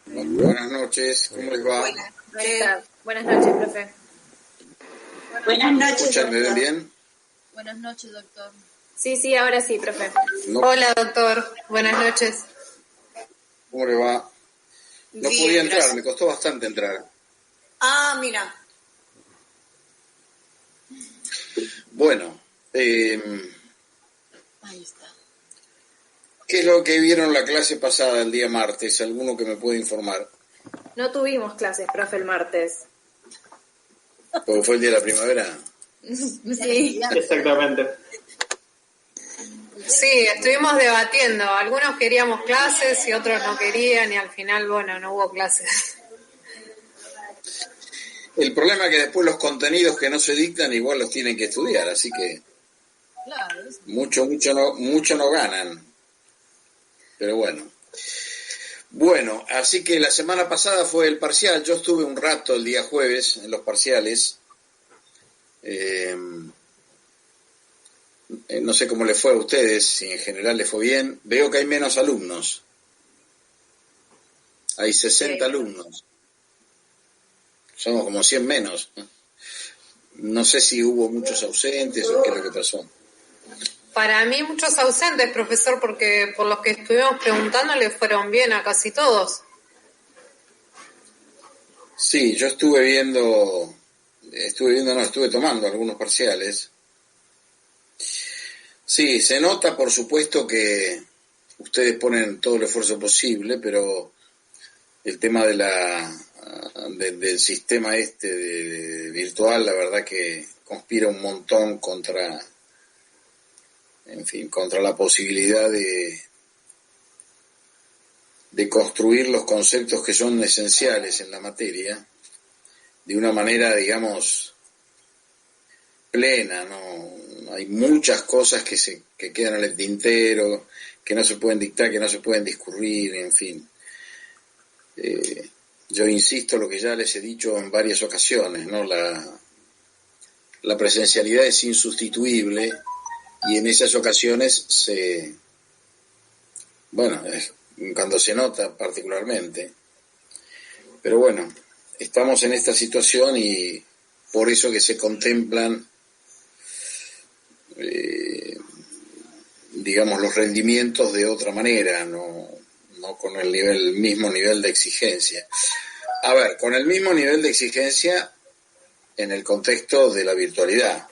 Buenas noches, ¿cómo les va? Buenas noches, profe. Buenas noches. ¿Me escuchan? ¿Me ven bien? Buenas noches, doctor. Sí, ahora sí, profe. No. Hola, doctor. Buenas noches. ¿Cómo le va? No Bien, podía entrar, gracias. me costó bastante entrar. Ah, mira. Bueno, Ahí está. ¿qué es lo que vieron la clase pasada el día martes? ¿Alguno que me pueda informar? No tuvimos clases, profe, el martes. ¿Porque fue el día de la primavera? Sí. Exactamente. Sí, estuvimos debatiendo. Algunos queríamos clases y otros no querían y al final, bueno, no hubo clases. El problema es que después los contenidos que no se dictan igual los tienen que estudiar, así que Claro. mucho no ganan. Pero bueno. Bueno, así que la semana pasada fue el parcial. Yo estuve un rato el día jueves en los parciales. No sé cómo le fue a ustedes, si en general les fue bien. Veo que hay menos alumnos. Hay 60 alumnos. Somos como 100 menos. No sé si hubo muchos ausentes o qué es lo que pasó. Para mí muchos ausentes, profesor, porque por los que estuvimos preguntando le fueron bien a casi todos. Sí, yo estuve tomando algunos parciales. Sí, se nota por supuesto que ustedes ponen todo el esfuerzo posible, pero el tema de del sistema virtual, la verdad que conspira un montón contra la posibilidad de construir los conceptos que son esenciales en la materia de una manera, digamos, plena, ¿no? Hay muchas cosas que quedan en el tintero, que no se pueden dictar, que no se pueden discurrir, en fin. Yo insisto en lo que ya les he dicho en varias ocasiones, ¿no? La presencialidad es insustituible y en esas ocasiones cuando se nota particularmente. Pero bueno, estamos en esta situación y por eso que se contemplan digamos los rendimientos de otra manera, no con el mismo nivel de exigencia. A ver, con el mismo nivel de exigencia en el contexto de la virtualidad,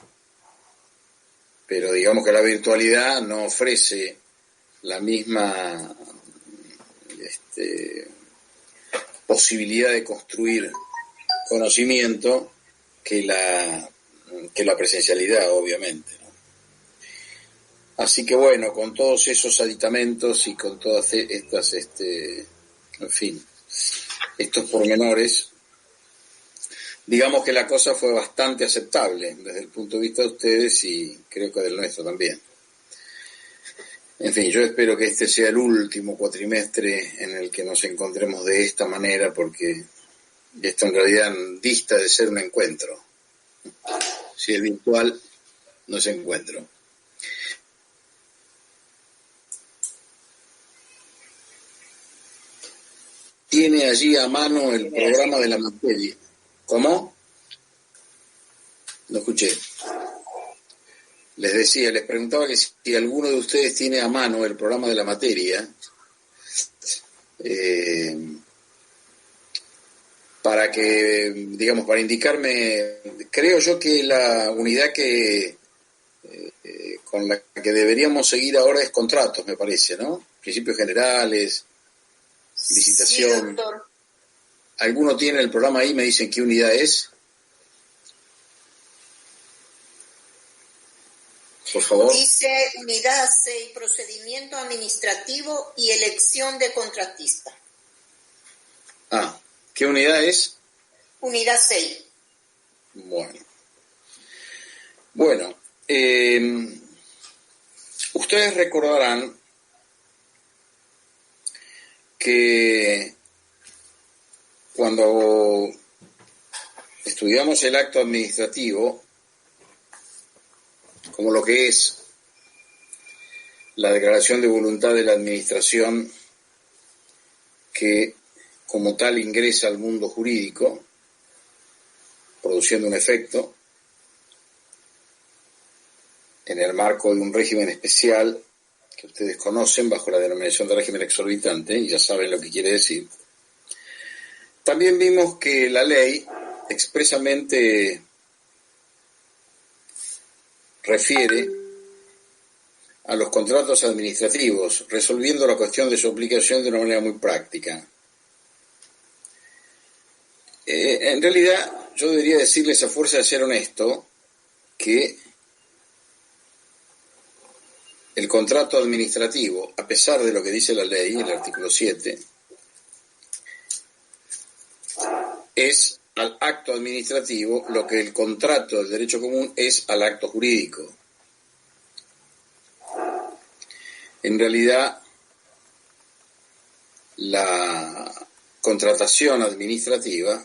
pero digamos que la virtualidad no ofrece la misma posibilidad de construir conocimiento que la presencialidad, obviamente, ¿no? Así que bueno, con todos esos aditamentos y con todas estas, estos pormenores, digamos que la cosa fue bastante aceptable desde el punto de vista de ustedes y creo que del nuestro también. En fin, yo espero que este sea el último cuatrimestre en el que nos encontremos de esta manera, porque esto en realidad dista de ser un encuentro. Si es virtual, no es encuentro. Tiene allí a mano el programa de la materia. ¿Cómo? No escuché. Les preguntaba que si alguno de ustedes tiene a mano el programa de la materia, para que, digamos, para indicarme, creo yo que la unidad con la que deberíamos seguir ahora es contratos, me parece, ¿no? Principios generales, licitación. Sí, doctor. ¿Alguno tiene el programa ahí? ¿Me dicen qué unidad es? Por favor. Dice unidad 6, procedimiento administrativo y elección de contratista. Ah, ¿qué unidad es? Unidad 6. Bueno, ustedes recordarán que cuando estudiamos el acto administrativo, como lo que es la declaración de voluntad de la administración que como tal ingresa al mundo jurídico, produciendo un efecto en el marco de un régimen especial que ustedes conocen bajo la denominación de régimen exorbitante, y ya saben lo que quiere decir. También vimos que la ley expresamente refiere a los contratos administrativos, resolviendo la cuestión de su aplicación de una manera muy práctica. En realidad, yo debería decirles a fuerza de ser honesto que el contrato administrativo, a pesar de lo que dice la ley, el artículo 7, es al acto administrativo lo que el contrato del derecho común es al acto jurídico. En realidad, la contratación administrativa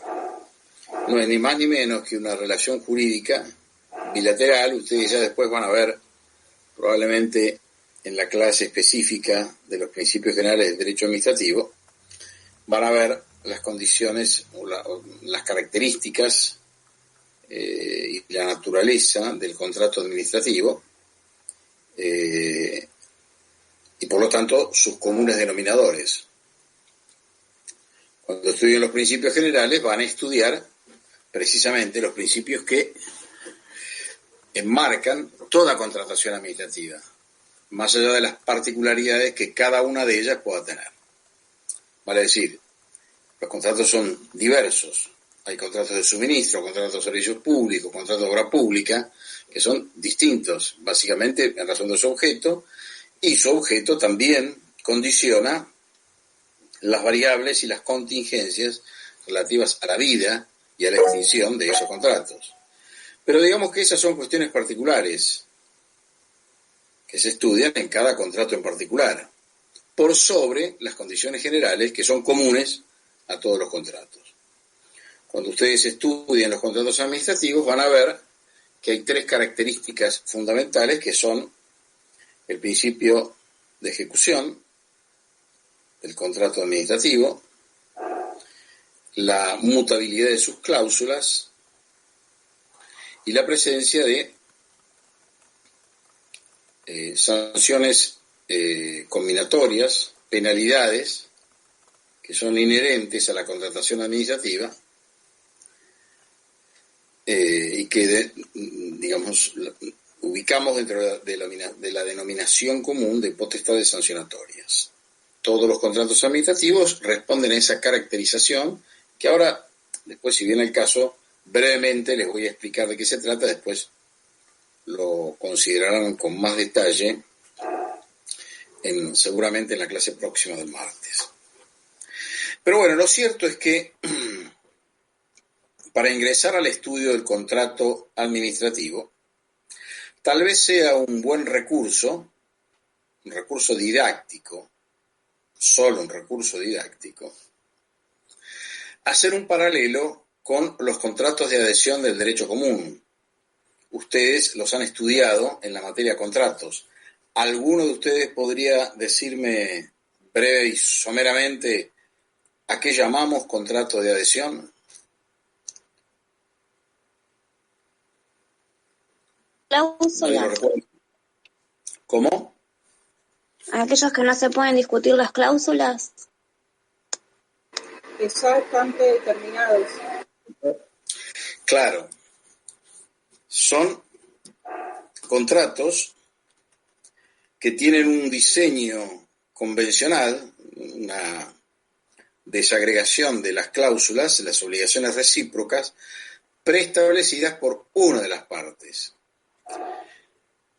no es ni más ni menos que una relación jurídica bilateral. Ustedes ya después van a ver, probablemente en la clase específica de los principios generales del derecho administrativo, van a ver las condiciones o las características y la naturaleza del contrato administrativo, y por lo tanto sus comunes denominadores. Cuando estudien los principios generales van a estudiar precisamente los principios que enmarcan toda contratación administrativa, más allá de las particularidades que cada una de ellas pueda tener. Vale decir, los contratos son diversos. Hay contratos de suministro, contratos de servicios públicos, contratos de obra pública, que son distintos, básicamente en razón de su objeto, y su objeto también condiciona las variables y las contingencias relativas a la vida y a la extinción de esos contratos. Pero digamos que esas son cuestiones particulares que se estudian en cada contrato en particular, por sobre las condiciones generales que son comunes a todos los contratos. Cuando ustedes estudian los contratos administrativos van a ver que hay tres características fundamentales que son el principio de ejecución del contrato administrativo, la mutabilidad de sus cláusulas y la presencia de sanciones combinatorias, penalidades, que son inherentes a la contratación administrativa y que, digamos, ubicamos dentro de la denominación común de potestades sancionatorias. Todos los contratos administrativos responden a esa caracterización, que ahora, después, si viene el caso, brevemente les voy a explicar de qué se trata, después lo considerarán con más detalle seguramente en la clase próxima del martes. Pero bueno, lo cierto es que para ingresar al estudio del contrato administrativo, tal vez sea un buen recurso, un recurso didáctico, solo un recurso didáctico, hacer un paralelo con los contratos de adhesión del derecho común. Ustedes los han estudiado en la materia contratos. ¿Alguno de ustedes podría decirme breve y someramente a qué llamamos contrato de adhesión? Cláusulas. ¿Cómo? Aquellos que no se pueden discutir las cláusulas. Que ya están determinados. Claro. Son contratos que tienen un diseño convencional, una desagregación de las cláusulas, las obligaciones recíprocas, preestablecidas por una de las partes.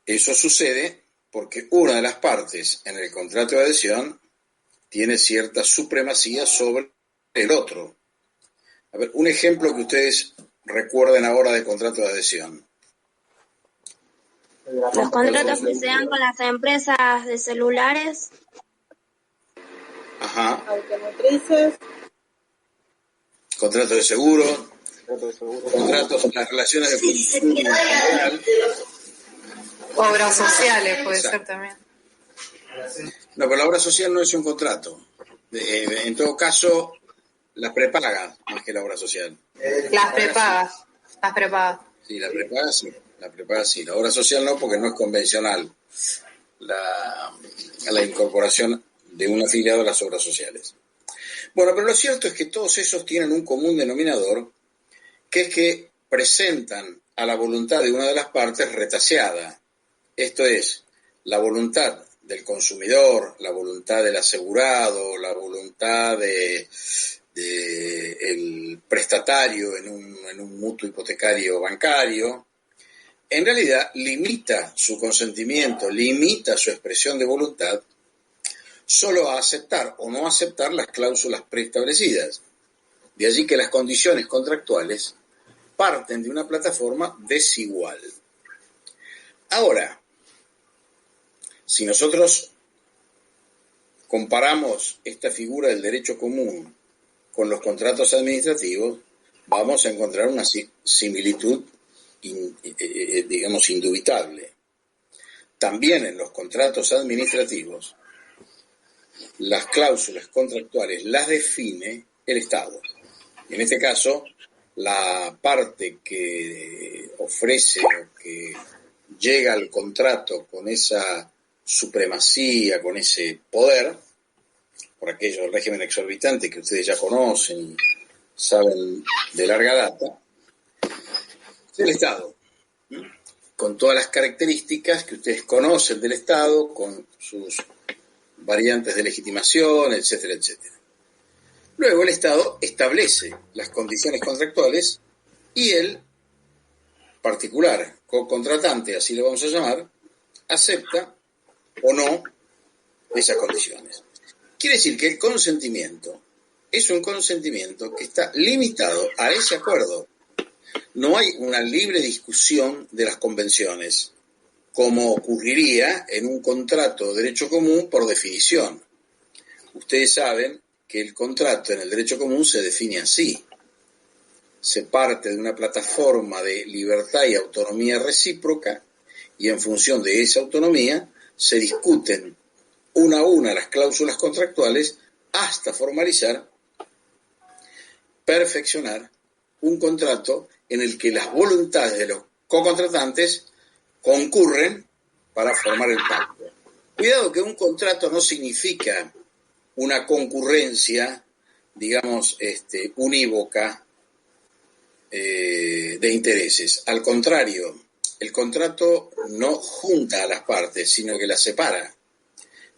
Eso sucede porque una de las partes en el contrato de adhesión tiene cierta supremacía sobre el otro. A ver, un ejemplo que ustedes recuerden ahora de contrato de adhesión. Los contratos que se dan con las empresas de celulares. Ajá. Automotrices. Contratos de seguro. Contratos, las relaciones de consumo en general. Obras sociales puede ser también. No, pero la obra social no es un contrato. En todo caso, Las prepagas, más que la obra social. Las prepagas. Las prepagas. Sí, la prepaga sí. La prepaga sí. La obra social no, porque no es convencional la incorporación de un afiliado a las obras sociales. Bueno, pero lo cierto es que todos esos tienen un común denominador, que es que presentan a la voluntad de una de las partes retaseada. Esto es, la voluntad del consumidor, la voluntad del asegurado, la voluntad del prestatario en un mutuo hipotecario bancario, en realidad limita su consentimiento, limita su expresión de voluntad solo a aceptar o no aceptar las cláusulas preestablecidas. De allí que las condiciones contractuales parten de una plataforma desigual. Ahora, si nosotros comparamos esta figura del derecho común con los contratos administrativos, vamos a encontrar una similitud, digamos, indubitable. También en los contratos administrativos, las cláusulas contractuales las define el Estado. En este caso, la parte que ofrece o que llega al contrato con esa supremacía, con ese poder, por aquello régimen exorbitante que ustedes ya conocen y saben de larga data, es el Estado, con todas las características que ustedes conocen del Estado, con sus variantes de legitimación, etcétera, etcétera. Luego el Estado establece las condiciones contractuales y el particular, co-contratante, así lo vamos a llamar, acepta o no esas condiciones. Quiere decir que el consentimiento es un consentimiento que está limitado a ese acuerdo. No hay una libre discusión de las convenciones, como ocurriría en un contrato de derecho común por definición. Ustedes saben que el contrato en el derecho común se define así. Se parte de una plataforma de libertad y autonomía recíproca y en función de esa autonomía se discuten una a una las cláusulas contractuales hasta formalizar, perfeccionar un contrato en el que las voluntades de los cocontratantes concurren para formar el pacto. Cuidado que un contrato no significa una concurrencia, digamos, unívoca de intereses. Al contrario, el contrato no junta a las partes, sino que las separa.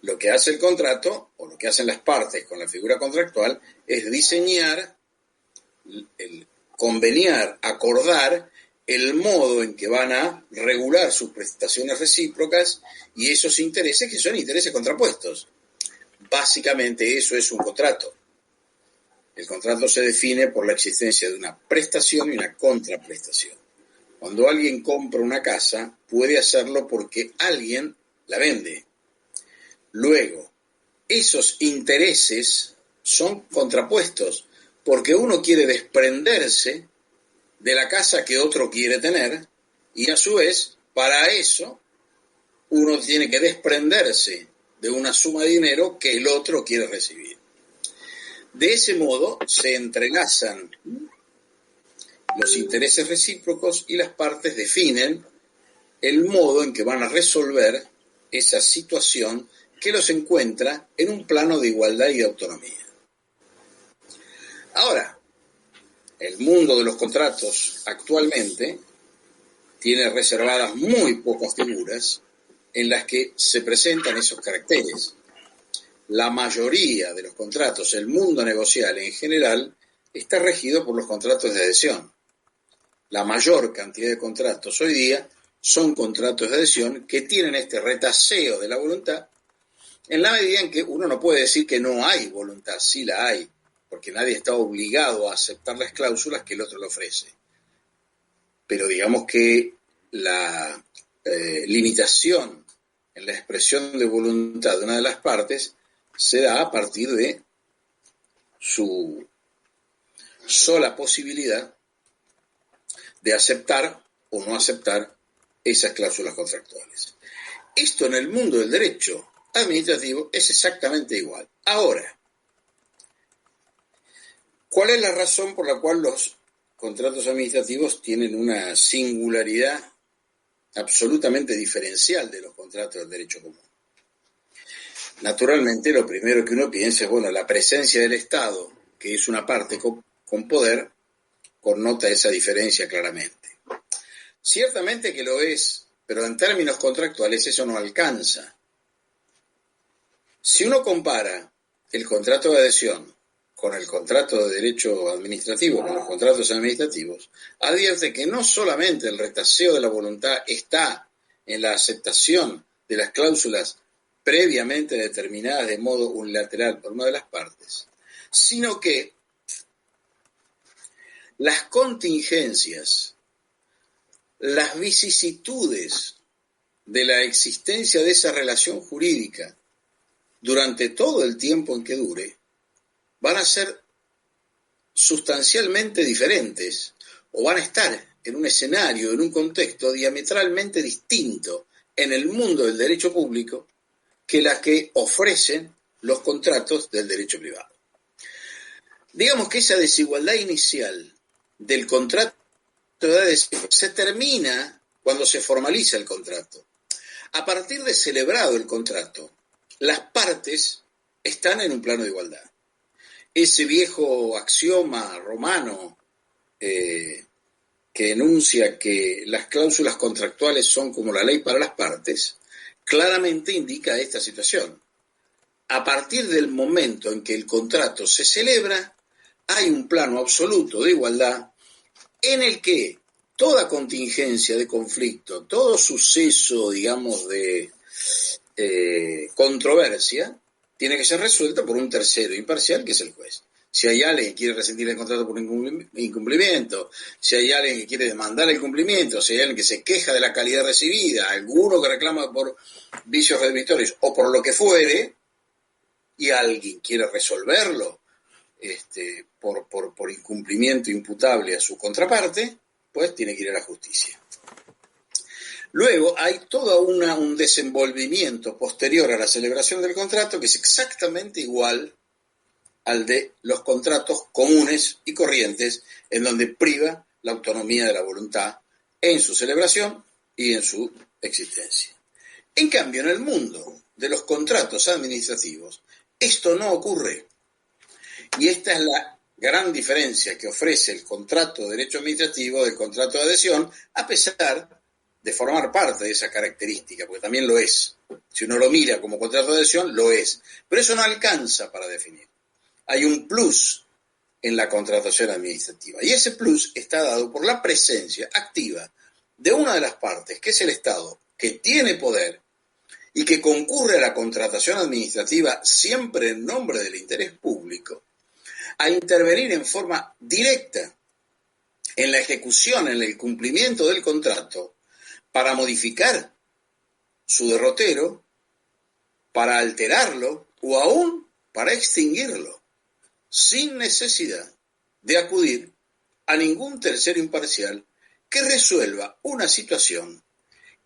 Lo que hace el contrato, o lo que hacen las partes con la figura contractual, es diseñar, conveniar, acordar el modo en que van a regular sus prestaciones recíprocas y esos intereses que son intereses contrapuestos. Básicamente eso es un contrato. El contrato se define por la existencia de una prestación y una contraprestación. Cuando alguien compra una casa, puede hacerlo porque alguien la vende. Luego, esos intereses son contrapuestos, porque uno quiere desprenderse de la casa que otro quiere tener, y a su vez, para eso, uno tiene que desprenderse de una suma de dinero que el otro quiere recibir. De ese modo, se entrelazan los intereses recíprocos y las partes definen el modo en que van a resolver esa situación que los encuentra en un plano de igualdad y de autonomía. Ahora, el mundo de los contratos actualmente tiene reservadas muy pocas figuras en las que se presentan esos caracteres. La mayoría de los contratos, el mundo negocial en general, está regido por los contratos de adhesión. La mayor cantidad de contratos hoy día son contratos de adhesión que tienen este retaseo de la voluntad, en la medida en que uno no puede decir que no hay voluntad, sí la hay, porque nadie está obligado a aceptar las cláusulas que el otro le ofrece. Pero digamos que la limitación en la expresión de voluntad de una de las partes se da a partir de su sola posibilidad de aceptar o no aceptar esas cláusulas contractuales. Esto en el mundo del derecho administrativo es exactamente igual. Ahora, ¿Cuál es la razón por la cual los contratos administrativos tienen una singularidad absolutamente diferencial de los contratos del derecho común? Naturalmente, lo primero que uno piensa es, bueno, la presencia del Estado, que es una parte con poder, connota esa diferencia claramente. Ciertamente que lo es, pero en términos contractuales eso no alcanza. Si uno compara el contrato de adhesión con el contrato de derecho administrativo, con los contratos administrativos, advierte que no solamente el retaseo de la voluntad está en la aceptación de las cláusulas previamente determinadas de modo unilateral por una de las partes, sino que las contingencias, las vicisitudes de la existencia de esa relación jurídica durante todo el tiempo en que dure, van a ser sustancialmente diferentes o van a estar en un escenario, en un contexto diametralmente distinto en el mundo del derecho público que la que ofrecen los contratos del derecho privado. Digamos que esa desigualdad inicial del contrato de adhesión se termina cuando se formaliza el contrato. A partir de celebrado el contrato, las partes están en un plano de igualdad. Ese viejo axioma romano que enuncia que las cláusulas contractuales son como la ley para las partes, claramente indica esta situación. A partir del momento en que el contrato se celebra, hay un plano absoluto de igualdad en el que toda contingencia de conflicto, todo suceso, digamos, de controversia, tiene que ser resuelta por un tercero imparcial, que es el juez. Si hay alguien que quiere rescindir el contrato por incumplimiento, si hay alguien que quiere demandar el cumplimiento, si hay alguien que se queja de la calidad recibida, alguno que reclama por vicios redimitorios o por lo que fuere, y alguien quiere resolverlo por incumplimiento imputable a su contraparte, pues tiene que ir a la justicia. Luego hay todo un desenvolvimiento posterior a la celebración del contrato que es exactamente igual al de los contratos comunes y corrientes, en donde priva la autonomía de la voluntad en su celebración y en su existencia. En cambio, en el mundo de los contratos administrativos, esto no ocurre. Y esta es la gran diferencia que ofrece el contrato de derecho administrativo del contrato de adhesión, a pesar de formar parte de esa característica, porque también lo es. Si uno lo mira como contrato de adhesión, lo es. Pero eso no alcanza para definir. Hay un plus en la contratación administrativa, y ese plus está dado por la presencia activa de una de las partes, que es el Estado, que tiene poder y que concurre a la contratación administrativa siempre en nombre del interés público, a intervenir en forma directa en la ejecución, en el cumplimiento del contrato, para modificar su derrotero, para alterarlo o aún para extinguirlo, sin necesidad de acudir a ningún tercero imparcial que resuelva una situación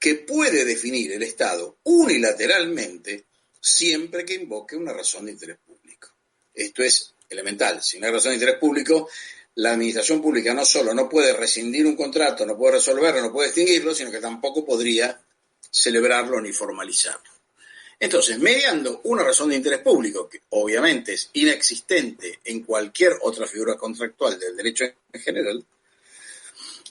que puede definir el Estado unilateralmente siempre que invoque una razón de interés público. Esto es elemental. Sin una razón de interés público, la administración pública no solo no puede rescindir un contrato, no puede resolverlo, no puede extinguirlo, sino que tampoco podría celebrarlo ni formalizarlo. Entonces, mediando una razón de interés público, que obviamente es inexistente en cualquier otra figura contractual del derecho en general,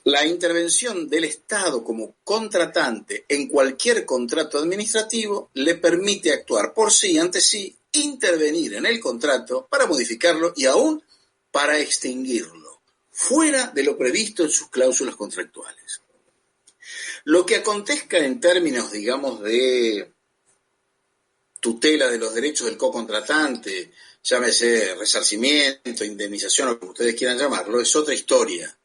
la intervención del Estado como contratante en cualquier contrato administrativo le permite actuar por sí, ante sí, intervenir en el contrato para modificarlo y aún para extinguirlo, fuera de lo previsto en sus cláusulas contractuales. Lo que acontezca en términos, digamos, de tutela de los derechos del cocontratante, llámese resarcimiento, indemnización o como ustedes quieran llamarlo, es otra historia.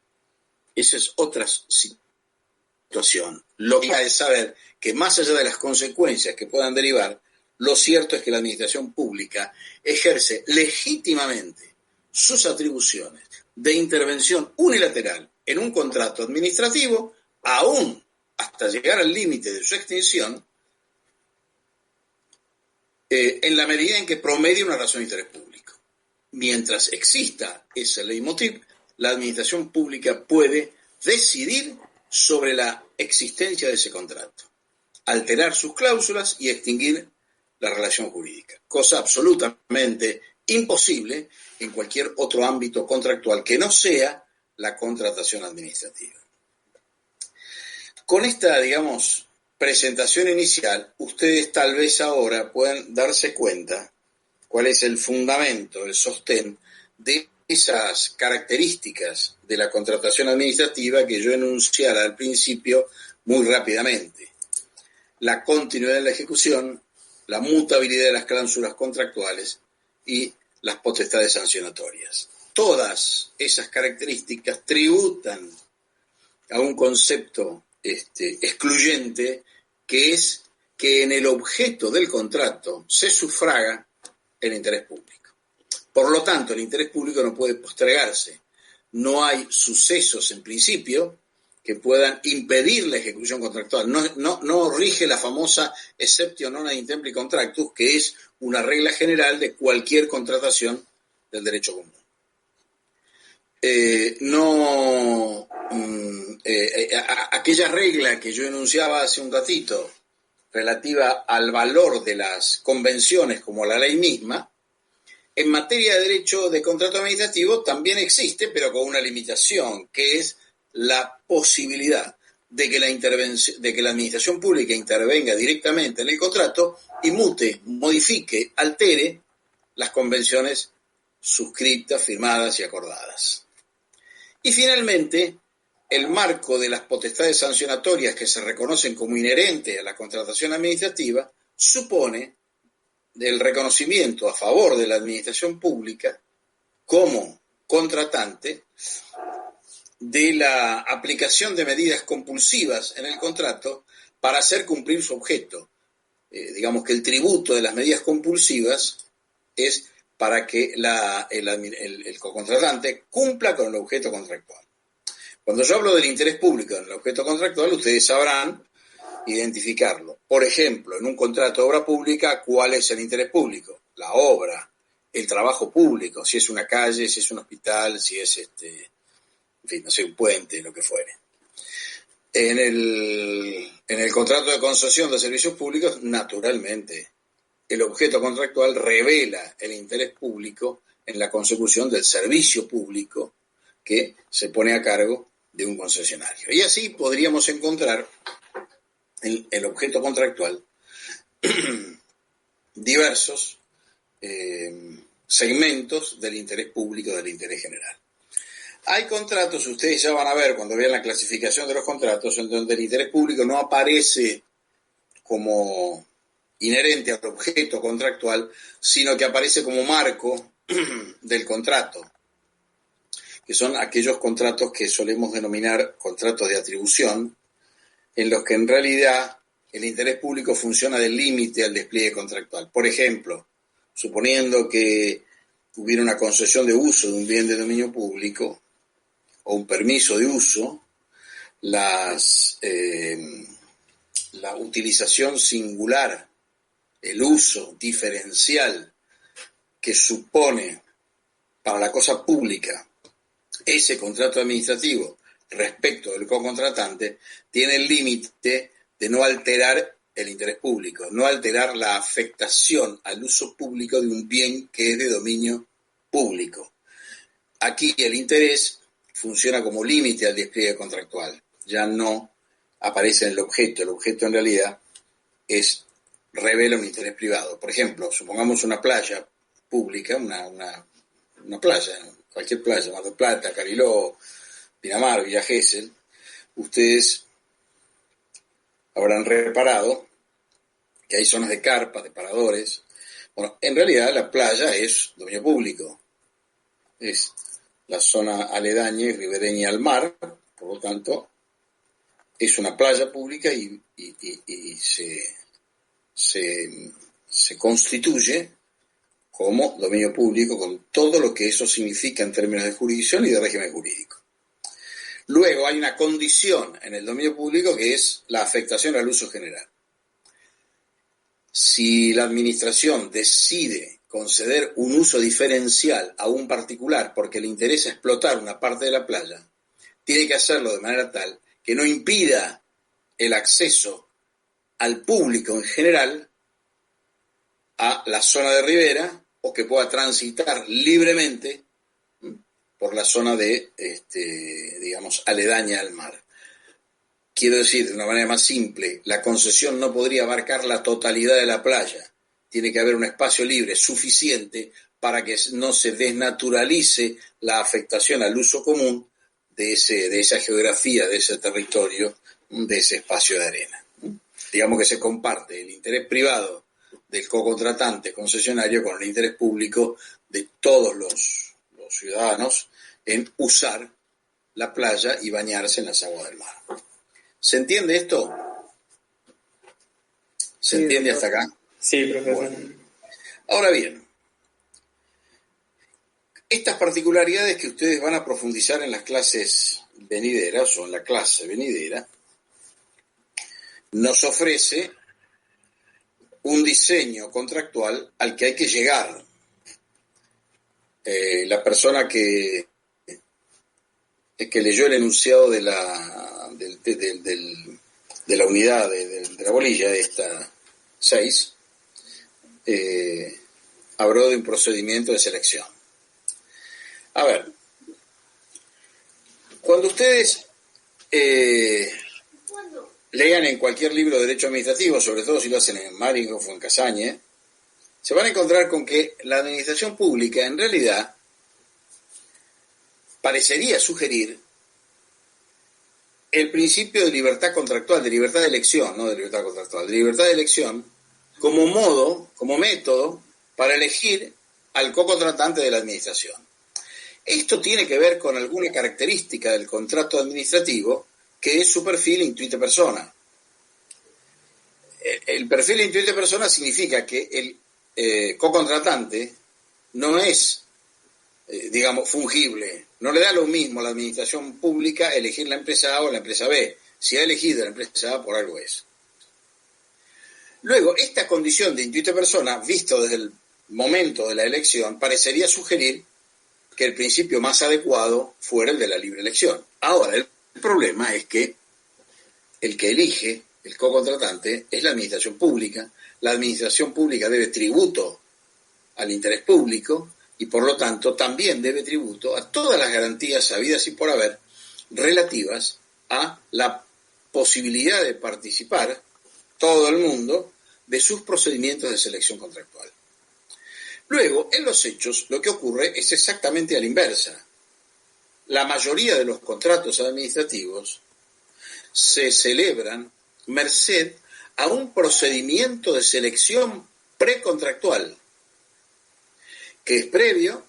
Esa es otra situación. Lo que hay es saber que más allá de las consecuencias que puedan derivar, lo cierto es que la administración pública ejerce legítimamente sus atribuciones de intervención unilateral en un contrato administrativo, aún hasta llegar al límite de su extinción, en la medida en que promedie una razón de interés público. mientras exista ese leitmotiv, la administración pública puede decidir sobre la existencia de ese contrato, alterar sus cláusulas y extinguir la relación jurídica, cosa absolutamente imposible en cualquier otro ámbito contractual que no sea la contratación administrativa. Con esta, digamos, presentación inicial, ustedes tal vez ahora puedan darse cuenta cuál es el fundamento, el sostén de esas características de la contratación administrativa que yo enunciara al principio muy rápidamente. La continuidad de la ejecución, la mutabilidad de las cláusulas contractuales y las potestades sancionatorias. Todas esas características tributan a un concepto excluyente, que es que en el objeto del contrato se sufraga el interés público. Por lo tanto, el interés público no puede postergarse. No hay sucesos en principio que puedan impedir la ejecución contractual. No rige la famosa exceptio non ad intempore contractus, que es una regla general de cualquier contratación del derecho común. Aquella regla que yo enunciaba hace un ratito, relativa al valor de las convenciones como la ley misma, en materia de derecho de contrato administrativo también existe, pero con una limitación, que es la posibilidad de que la administración pública intervenga directamente en el contrato y mute, modifique, altere las convenciones suscritas, firmadas y acordadas. Y finalmente, el marco de las potestades sancionatorias que se reconocen como inherentes a la contratación administrativa supone el reconocimiento a favor de la administración pública como contratante de la aplicación de medidas compulsivas en el contrato para hacer cumplir su objeto. Digamos que el tributo de las medidas compulsivas es para que el contratante cumpla con el objeto contractual. Cuando yo hablo del interés público en el objeto contractual, ustedes sabrán identificarlo. Por ejemplo, en un contrato de obra pública, ¿cuál es el interés público? La obra, el trabajo público, si es una calle, si es un hospital, si es en fin, no sé, un puente, lo que fuere. En el contrato de concesión de servicios públicos, naturalmente, el objeto contractual revela el interés público en la consecución del servicio público que se pone a cargo de un concesionario. Y así podríamos encontrar en el objeto contractual diversos segmentos del interés público, del interés general. Hay contratos, ustedes ya van a ver cuando vean la clasificación de los contratos, en donde el interés público no aparece como inherente al objeto contractual, sino que aparece como marco del contrato, que son aquellos contratos que solemos denominar contratos de atribución, en los que en realidad el interés público funciona de límite al despliegue contractual. Por ejemplo, suponiendo que hubiera una concesión de uso de un bien de dominio público o un permiso de uso, la utilización singular, el uso diferencial que supone para la cosa pública ese contrato administrativo respecto del cocontratante, tiene el límite de no alterar el interés público, no alterar la afectación al uso público de un bien que es de dominio público. Aquí el interés funciona como límite al despliegue contractual, ya no aparece en el objeto en realidad revela un interés privado. Por ejemplo, supongamos una playa pública, una playa, cualquier playa, Mar del Plata, Cariló, Pinamar, Villa Gesell, ustedes habrán reparado que hay zonas de carpas, de paradores. Bueno, en realidad la playa es dominio público, es la zona aledaña y ribereña al mar, por lo tanto, es una playa pública y se constituye como dominio público con todo lo que eso significa en términos de jurisdicción y de régimen jurídico. Luego hay una condición en el dominio público que es la afectación al uso general. Si la administración decide conceder un uso diferencial a un particular porque le interesa explotar una parte de la playa, tiene que hacerlo de manera tal que no impida el acceso al público en general a la zona de ribera o que pueda transitar libremente por la zona de, digamos, aledaña al mar. Quiero decir, de una manera más simple, la concesión no podría abarcar la totalidad de la playa. Tiene que haber un espacio libre suficiente para que no se desnaturalice la afectación al uso común de esa geografía, de ese territorio, de ese espacio de arena. Digamos que se comparte el interés privado del cocontratante concesionario con el interés público de todos los ciudadanos en usar la playa y bañarse en las aguas del mar. ¿Se entiende esto? ¿Se entiende hasta acá? Sí, profesor. Bueno. Ahora bien, estas particularidades que ustedes van a profundizar en las clases venideras o en la clase venidera, nos ofrece un diseño contractual al que hay que llegar. La persona que leyó el enunciado de la unidad de la bolilla, esta 6, habló de un procedimiento de selección. A ver, cuando ustedes lean en cualquier libro de derecho administrativo, sobre todo si lo hacen en Maringhoff o en Casañe, se van a encontrar con que la administración pública en realidad parecería sugerir el principio de libertad contractual, de libertad de elección, no de libertad contractual, de libertad de elección como modo, como método para elegir al cocontratante de la administración. Esto tiene que ver con alguna característica del contrato administrativo que es su perfil intuite persona. El perfil intuite persona significa que el cocontratante no es, digamos, fungible. No le da lo mismo a la administración pública elegir la empresa A o la empresa B. Si ha elegido la empresa A, por algo es. Luego, esta condición de intuite persona, visto desde el momento de la elección, parecería sugerir que el principio más adecuado fuera el de la libre elección. Ahora, el problema es que el que elige, el cocontratante, es la administración pública. La administración pública debe tributo al interés público y, por lo tanto, también debe tributo a todas las garantías habidas y por haber relativas a la posibilidad de participar todo el mundo de sus procedimientos de selección contractual. Luego, en los hechos, lo que ocurre es exactamente a la inversa. La mayoría de los contratos administrativos se celebran merced a un procedimiento de selección precontractual, que es previo,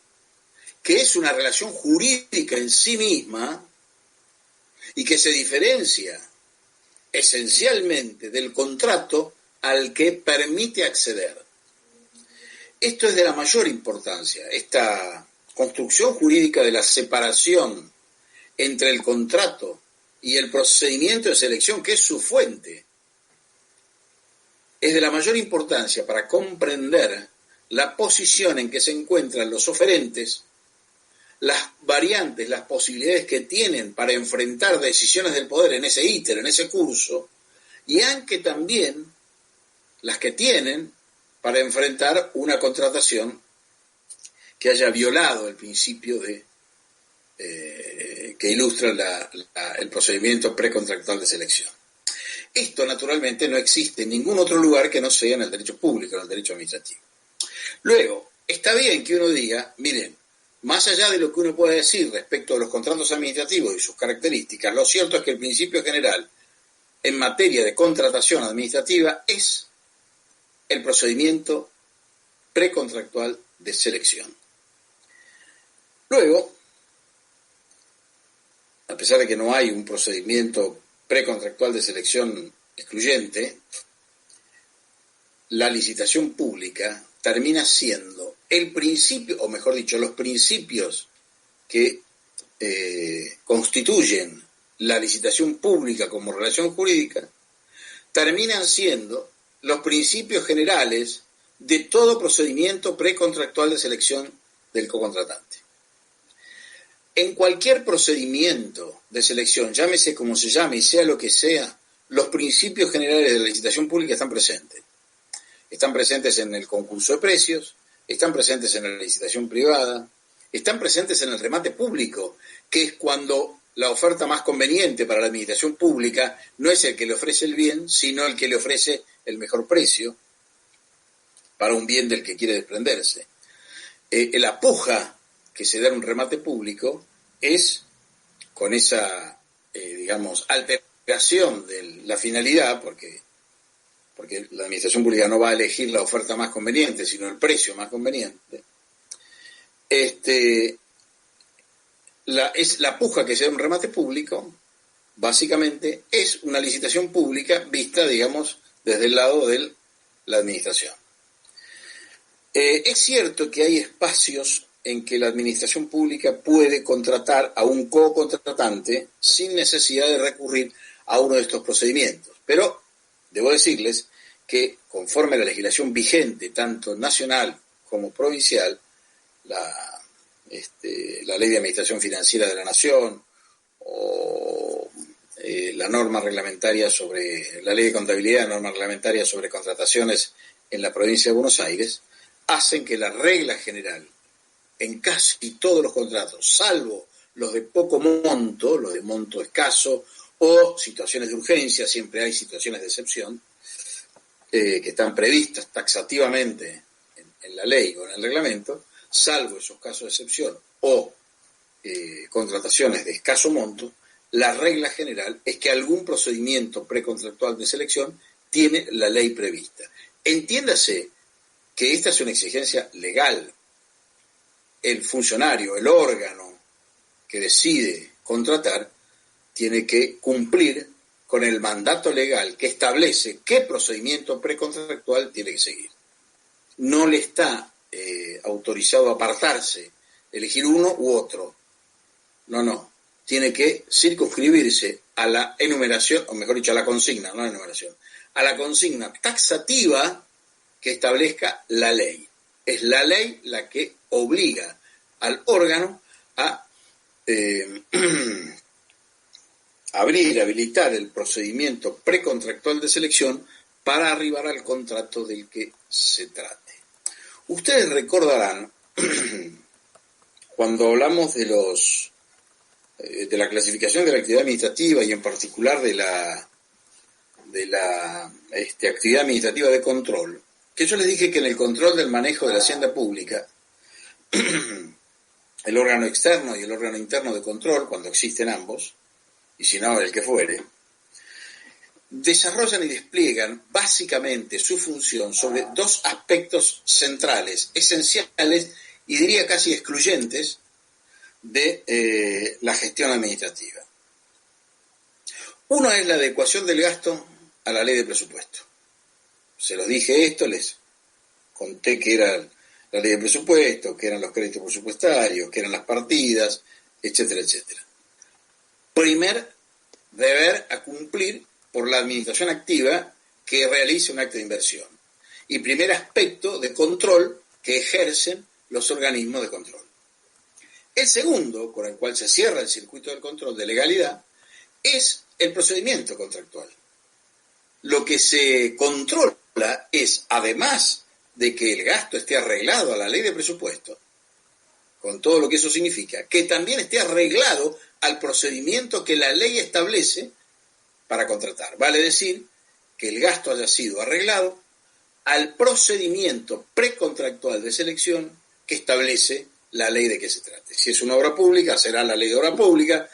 que es una relación jurídica en sí misma y que se diferencia esencialmente del contrato al que permite acceder. Esto es de la mayor importancia, esta construcción jurídica de la separación entre el contrato y el procedimiento de selección, que es su fuente, es de la mayor importancia para comprender la posición en que se encuentran los oferentes, las variantes, las posibilidades que tienen para enfrentar decisiones del poder en ese íter, en ese curso, y aunque también las que tienen para enfrentar una contratación que haya violado el principio que ilustra el procedimiento precontractual de selección. Esto, naturalmente, no existe en ningún otro lugar que no sea en el derecho público, en el derecho administrativo. Luego, está bien que uno diga, miren, más allá de lo que uno pueda decir respecto a los contratos administrativos y sus características, lo cierto es que el principio general en materia de contratación administrativa es el procedimiento precontractual de selección. Luego, a pesar de que no hay un procedimiento precontractual de selección excluyente, la licitación pública termina siendo el principio, o mejor dicho, los principios que constituyen la licitación pública como relación jurídica, terminan siendo los principios generales de todo procedimiento precontractual de selección del cocontratante. En cualquier procedimiento de selección, llámese como se llame y sea lo que sea, los principios generales de la licitación pública están presentes. Están presentes en el concurso de precios, están presentes en la licitación privada, están presentes en el remate público, que es cuando la oferta más conveniente para la administración pública no es el que le ofrece el bien, sino el que le ofrece el mejor precio para un bien del que quiere desprenderse. La puja que se da en un remate público es con esa, alteración de la finalidad, porque la administración pública no va a elegir la oferta más conveniente, sino el precio más conveniente. La puja que se da en un remate público, básicamente, es una licitación pública vista, desde el lado de la administración. Es cierto que hay espacios en que la administración pública puede contratar a un co-contratante sin necesidad de recurrir a uno de estos procedimientos. Pero debo decirles que, conforme a la legislación vigente, tanto nacional como provincial, la Ley de Administración Financiera de la Nación o la norma reglamentaria sobre la Ley de Contabilidad, norma reglamentaria sobre contrataciones en la provincia de Buenos Aires, hacen que la regla general en casi todos los contratos, salvo los de poco monto, los de monto escaso o situaciones de urgencia, siempre hay situaciones de excepción que están previstas taxativamente en la ley o en el reglamento, salvo esos casos de excepción o contrataciones de escaso monto, la regla general es que algún procedimiento precontractual de selección tiene la ley prevista. Entiéndase que esta es una exigencia legal. El funcionario, el órgano que decide contratar, tiene que cumplir con el mandato legal que establece qué procedimiento precontractual tiene que seguir. No le está autorizado a apartarse, elegir uno u otro. No. Tiene que circunscribirse a la enumeración, o mejor dicho, a la consigna, no a la enumeración, a la consigna taxativa que establezca la ley. Es la ley la que obliga al órgano a habilitar el procedimiento precontractual de selección para arribar al contrato del que se trate. Ustedes recordarán, cuando hablamos de la clasificación de la actividad administrativa y en particular de la actividad administrativa de control, que yo les dije que en el control del manejo de la hacienda pública, el órgano externo y el órgano interno de control, cuando existen ambos, y si no, el que fuere, desarrollan y despliegan básicamente su función sobre dos aspectos centrales, esenciales y diría casi excluyentes de la gestión administrativa. Uno es la adecuación del gasto a la ley de presupuesto. Se los dije esto, les conté que era la ley de presupuesto, que eran los créditos presupuestarios, que eran las partidas, etcétera, etcétera. Primer deber a cumplir por la administración activa que realice un acto de inversión. Y primer aspecto de control que ejercen los organismos de control. El segundo, con el cual se cierra el circuito del control de legalidad, es el procedimiento contractual. Lo que se controla es, además de que el gasto esté arreglado a la ley de presupuesto, con todo lo que eso significa, que también esté arreglado al procedimiento que la ley establece para contratar. Vale decir que el gasto haya sido arreglado al procedimiento precontractual de selección que establece la ley de que se trate. Si es una obra pública, será la ley de obra pública.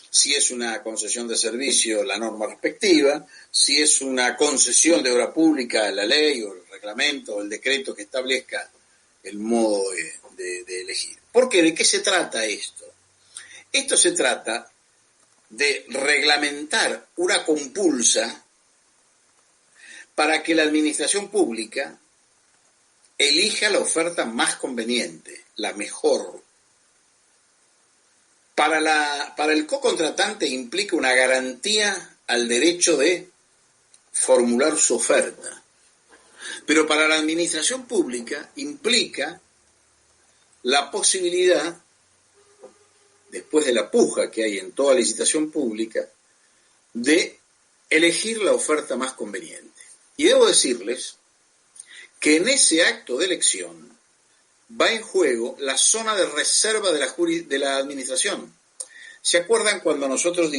Si es una concesión de servicio, la norma respectiva. Si es una concesión de obra pública, la ley o el reglamento o el decreto que establezca el modo de elegir. ¿Por qué? ¿De qué se trata esto? Esto se trata de reglamentar una compulsa para que la administración pública elija la oferta más conveniente, la mejor. Para el cocontratante implica una garantía al derecho de formular su oferta. Pero para la administración pública implica la posibilidad, después de la puja que hay en toda licitación pública, de elegir la oferta más conveniente. Y debo decirles que en ese acto de elección va en juego la zona de reserva de la administración. ¿Se acuerdan cuando nosotros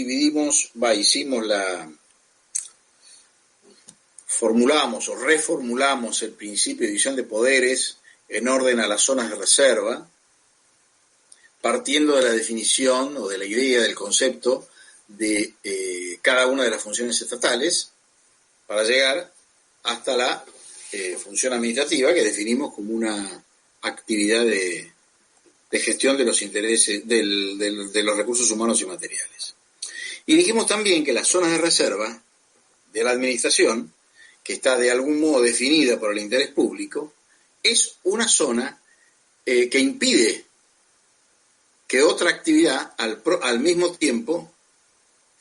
formulamos o reformulamos el principio de división de poderes en orden a las zonas de reserva, partiendo de la definición o de la idea del concepto de cada una de las funciones estatales, para llegar hasta la función administrativa, que definimos como una actividad de gestión de los intereses de los recursos humanos y materiales? Y dijimos también que las zonas de reserva de la administración, que está de algún modo definida por el interés público, es una zona que impide que otra actividad al mismo tiempo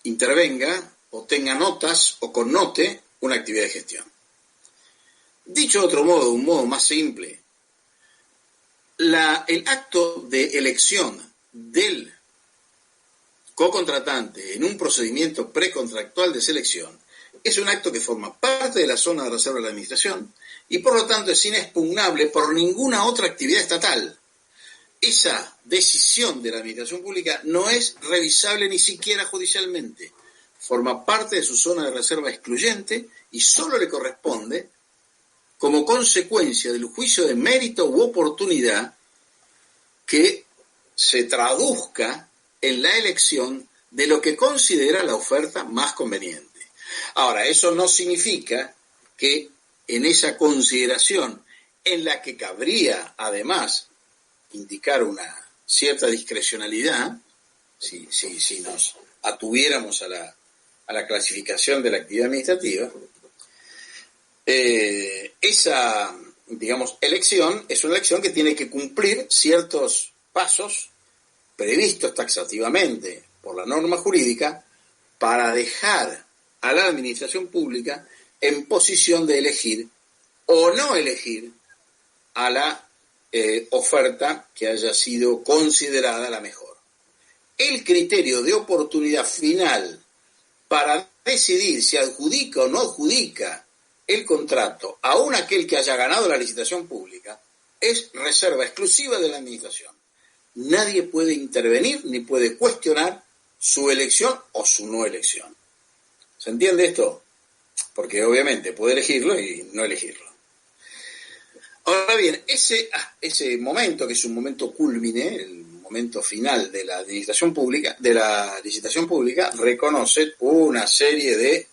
intervenga o tenga notas o connote una actividad de gestión. Dicho de otro modo, un modo más simple, el acto de elección del co-contratante en un procedimiento precontractual de selección es un acto que forma parte de la zona de reserva de la administración y por lo tanto es inexpugnable por ninguna otra actividad estatal. Esa decisión de la administración pública no es revisable ni siquiera judicialmente. Forma parte de su zona de reserva excluyente y solo le corresponde como consecuencia del juicio de mérito u oportunidad que se traduzca en la elección de lo que considera la oferta más conveniente. Ahora, eso no significa que en esa consideración, en la que cabría además indicar una cierta discrecionalidad, si nos atuviéramos a la clasificación de la actividad administrativa, esa, elección es una elección que tiene que cumplir ciertos pasos previstos taxativamente por la norma jurídica para dejar a la administración pública en posición de elegir o no elegir a la oferta que haya sido considerada la mejor. El criterio de oportunidad final para decidir si adjudica o no adjudica el contrato aún aquel que haya ganado la licitación pública es reserva exclusiva de la administración. Nadie puede intervenir ni puede cuestionar su elección o su no elección. ¿Se entiende esto? Porque obviamente puede elegirlo y no elegirlo. Ahora bien, ese momento, que es un momento cúlmine, el momento final de la administración pública, de la licitación pública, reconoce una serie de,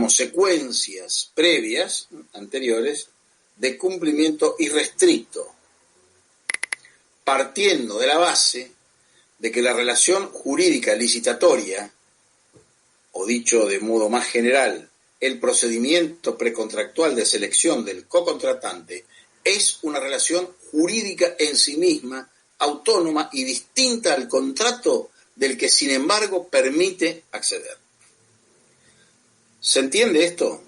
secuencias previas, anteriores, de cumplimiento irrestricto, partiendo de la base de que la relación jurídica licitatoria, o dicho de modo más general, el procedimiento precontractual de selección del co-contratante es una relación jurídica en sí misma, autónoma y distinta al contrato del que, sin embargo, permite acceder. ¿Se entiende esto?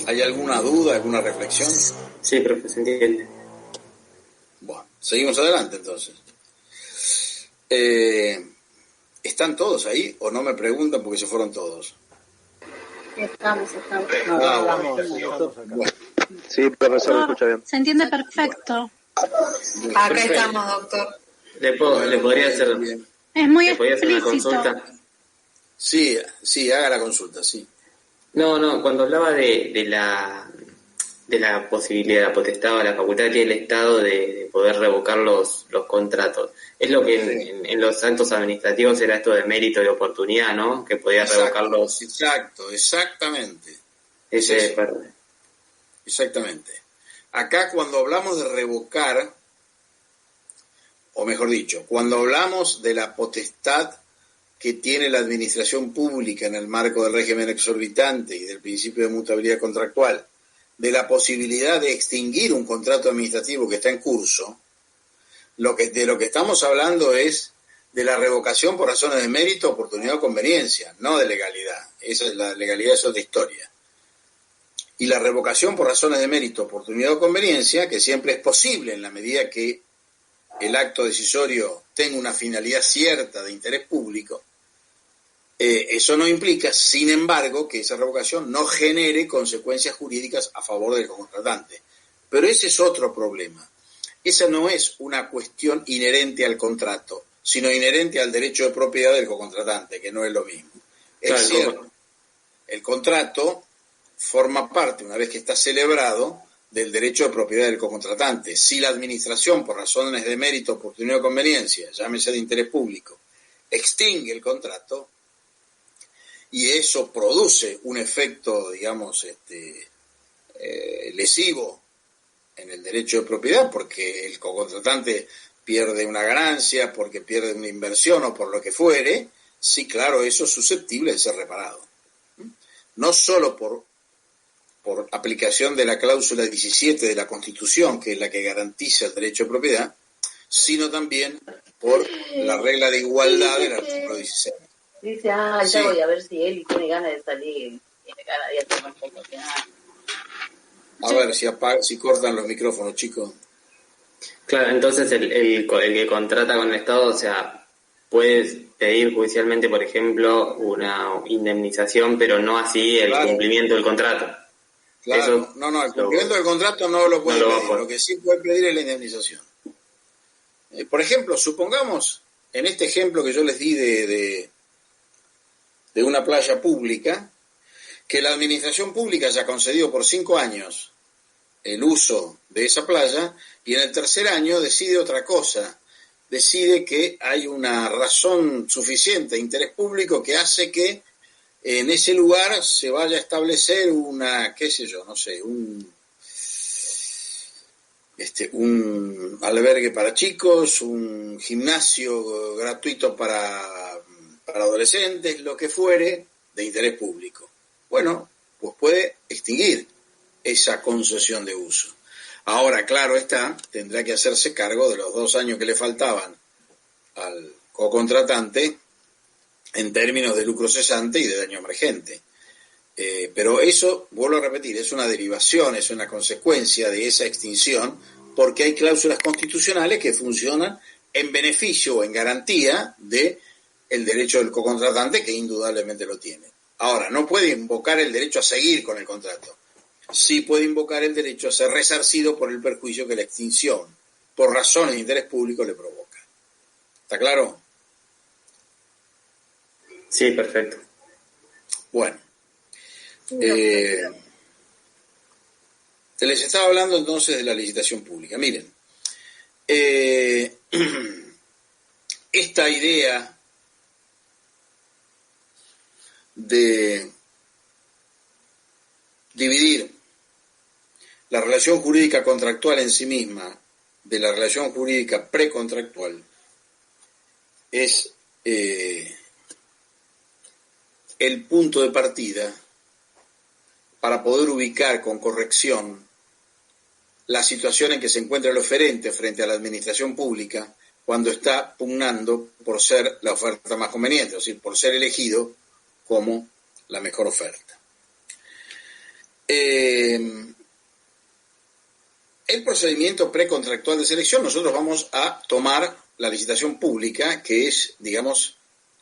¿Hay alguna duda, alguna reflexión? Sí, profe, se entiende. Bueno, seguimos adelante entonces. ¿Están todos ahí o no me preguntan porque se fueron todos? Estamos. Bueno. Sí, profesor, me escucha bien. Se entiende perfecto. Acá estamos, doctor. ¿Le podría hacer, Es muy ¿le podría hacer una explícito. consulta? Sí, haga la consulta, sí. No, cuando hablaba de la posibilidad, la potestad o la facultad que tiene el Estado de poder revocar los contratos. Es lo que en los actos administrativos era esto de mérito y oportunidad, ¿no? Que podía revocarlos. Exactamente. Perdón. Exactamente. Acá cuando hablamos de revocar, o mejor dicho, cuando hablamos de la potestad que tiene la administración pública en el marco del régimen exorbitante y del principio de mutabilidad contractual, de la posibilidad de extinguir un contrato administrativo que está en curso, de lo que estamos hablando es de la revocación por razones de mérito, oportunidad o conveniencia, no de legalidad. La legalidad es otra historia. y la revocación por razones de mérito, oportunidad o conveniencia, que siempre es posible en la medida que el acto decisorio tenga una finalidad cierta de interés público, eso no implica, sin embargo, que esa revocación no genere consecuencias jurídicas a favor del contratante. Pero ese es otro problema. Esa no es una cuestión inherente al contrato, sino inherente al derecho de propiedad del cocontratante, que no es lo mismo. Es cierto, el contrato forma parte, una vez que está celebrado, del derecho de propiedad del cocontratante. Si la administración, por razones de mérito, oportunidad o conveniencia, llámese de interés público, extingue el contrato, y eso produce un efecto, digamos, lesivo en el derecho de propiedad, porque el cocontratante pierde una ganancia, porque pierde una inversión o por lo que fuere, sí, claro, eso es susceptible de ser reparado. No solo por aplicación de la cláusula 17 de la Constitución, que es la que garantiza el derecho de propiedad, sino también por la regla de igualdad del artículo 16. Dice, ya voy a ver si él tiene ganas de salir, tiene ganas de hacer más poco que nada. A ver si cortan los micrófonos, chicos. Claro, entonces el que contrata con el Estado, o sea, puede pedir judicialmente, por ejemplo, una indemnización, pero no así el cumplimiento del contrato. Claro, Eso, no, el cumplimiento del contrato no lo puede pedir, lo que sí puede pedir es la indemnización. Por ejemplo, supongamos, en este ejemplo que yo les di de una playa pública, que la administración pública haya concedido por 5 años el uso de esa playa y en el tercer año decide otra cosa, decide que hay una razón suficiente de interés público que hace que en ese lugar se vaya a establecer una, qué sé yo, no sé, un albergue para chicos, un gimnasio gratuito para adolescentes, lo que fuere, de interés público. Bueno, pues puede extinguir esa concesión de uso. Ahora, claro está, tendrá que hacerse cargo de los 2 años que le faltaban al cocontratante en términos de lucro cesante y de daño emergente. Pero eso, vuelvo a repetir, es una derivación, es una consecuencia de esa extinción, porque hay cláusulas constitucionales que funcionan en beneficio o en garantía de el derecho del cocontratante, que indudablemente lo tiene. Ahora, no puede invocar el derecho a seguir con el contrato. Sí puede invocar el derecho a ser resarcido por el perjuicio que la extinción, por razones de interés público, le provoca. ¿Está claro? Sí, perfecto. Bueno. Les estaba hablando entonces de la licitación pública. Miren, esta idea de dividir la relación jurídica contractual en sí misma de la relación jurídica precontractual es el punto de partida para poder ubicar con corrección la situación en que se encuentra el oferente frente a la administración pública cuando está pugnando por ser la oferta más conveniente, es decir, por ser elegido como la mejor oferta. El procedimiento precontractual de selección, nosotros vamos a tomar la licitación pública, que es, digamos,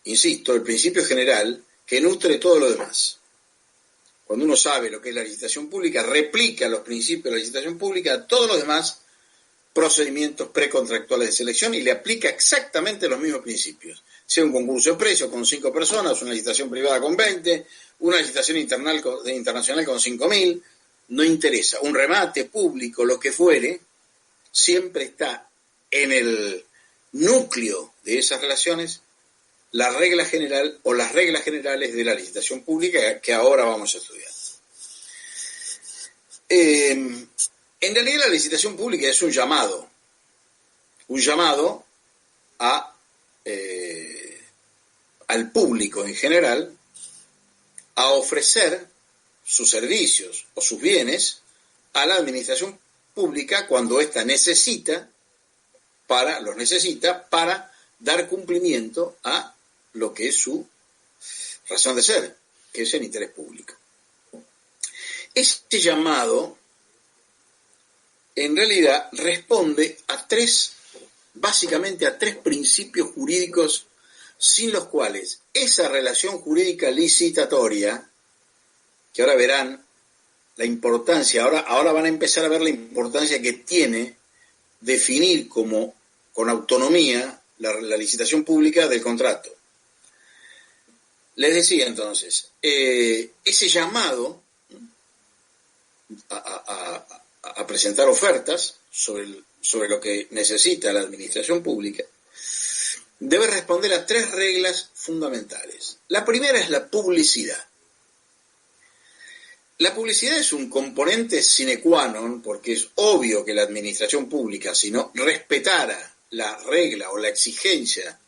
insisto, el principio general que nutre todo lo demás. Cuando uno sabe lo que es la licitación pública, replica los principios de la licitación pública a todos los demás procedimientos precontractuales de selección y le aplica exactamente los mismos principios. Sea un concurso de precios con 5 personas, una licitación privada con 20, una licitación internacional con 5.000, no interesa. Un remate público, lo que fuere, siempre está en el núcleo de esas relaciones la regla general o las reglas generales de la licitación pública que ahora vamos a estudiar. En realidad la licitación pública es un llamado al público en general a ofrecer sus servicios o sus bienes a la administración pública cuando ésta necesita para dar cumplimiento a lo que es su razón de ser, que es el interés público. Este llamado, en realidad, responde básicamente a tres principios jurídicos sin los cuales esa relación jurídica licitatoria, que ahora verán la importancia, ahora van a empezar a ver la importancia que tiene definir con autonomía la licitación pública del contrato. Les decía entonces, ese llamado a presentar ofertas sobre lo que necesita la administración pública debe responder a tres reglas fundamentales. La primera es la publicidad. La publicidad es un componente sine qua non porque es obvio que la administración pública, si no respetara la regla o la exigencia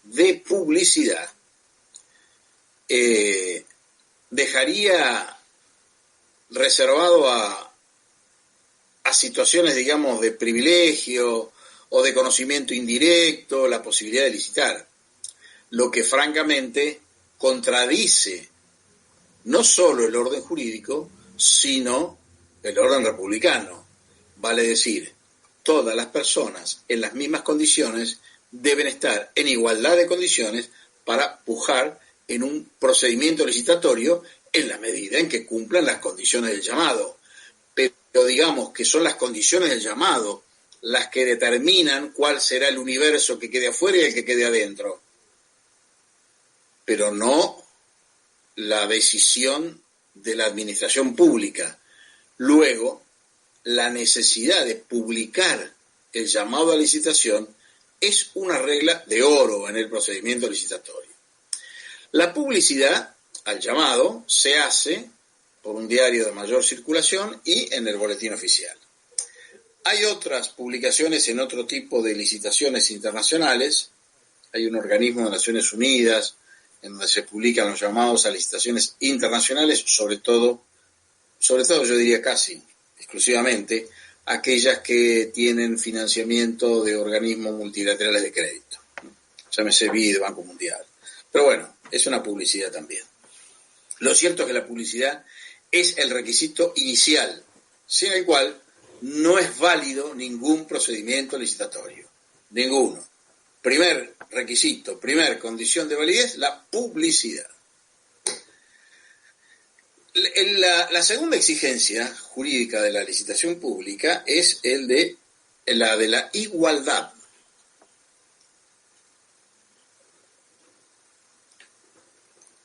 de publicidad, dejaría reservado a situaciones, digamos, de privilegio o de conocimiento indirecto la posibilidad de licitar, lo que francamente contradice no solo el orden jurídico, sino el orden republicano. Vale decir, todas las personas en las mismas condiciones deben estar en igualdad de condiciones para pujar en un procedimiento licitatorio en la medida en que cumplan las condiciones del llamado. Pero digamos que son las condiciones del llamado las que determinan cuál será el universo que quede afuera y el que quede adentro. Pero no la decisión de la administración pública. Luego, la necesidad de publicar el llamado a licitación es una regla de oro en el procedimiento licitatorio. La publicidad al llamado se hace por un diario de mayor circulación y en el boletín oficial. Hay otras publicaciones en otro tipo de licitaciones internacionales. Hay un organismo de Naciones Unidas en donde se publican los llamados a licitaciones internacionales, sobre todo yo diría casi exclusivamente, aquellas que tienen financiamiento de organismos multilaterales de crédito. Llámese BID, Banco Mundial. Pero bueno, es una publicidad también. Lo cierto es que la publicidad es el requisito inicial, sin el cual no es válido ningún procedimiento licitatorio. Ninguno. Primer requisito, primer condición de validez, la publicidad. La segunda exigencia jurídica de la licitación pública es la de la igualdad.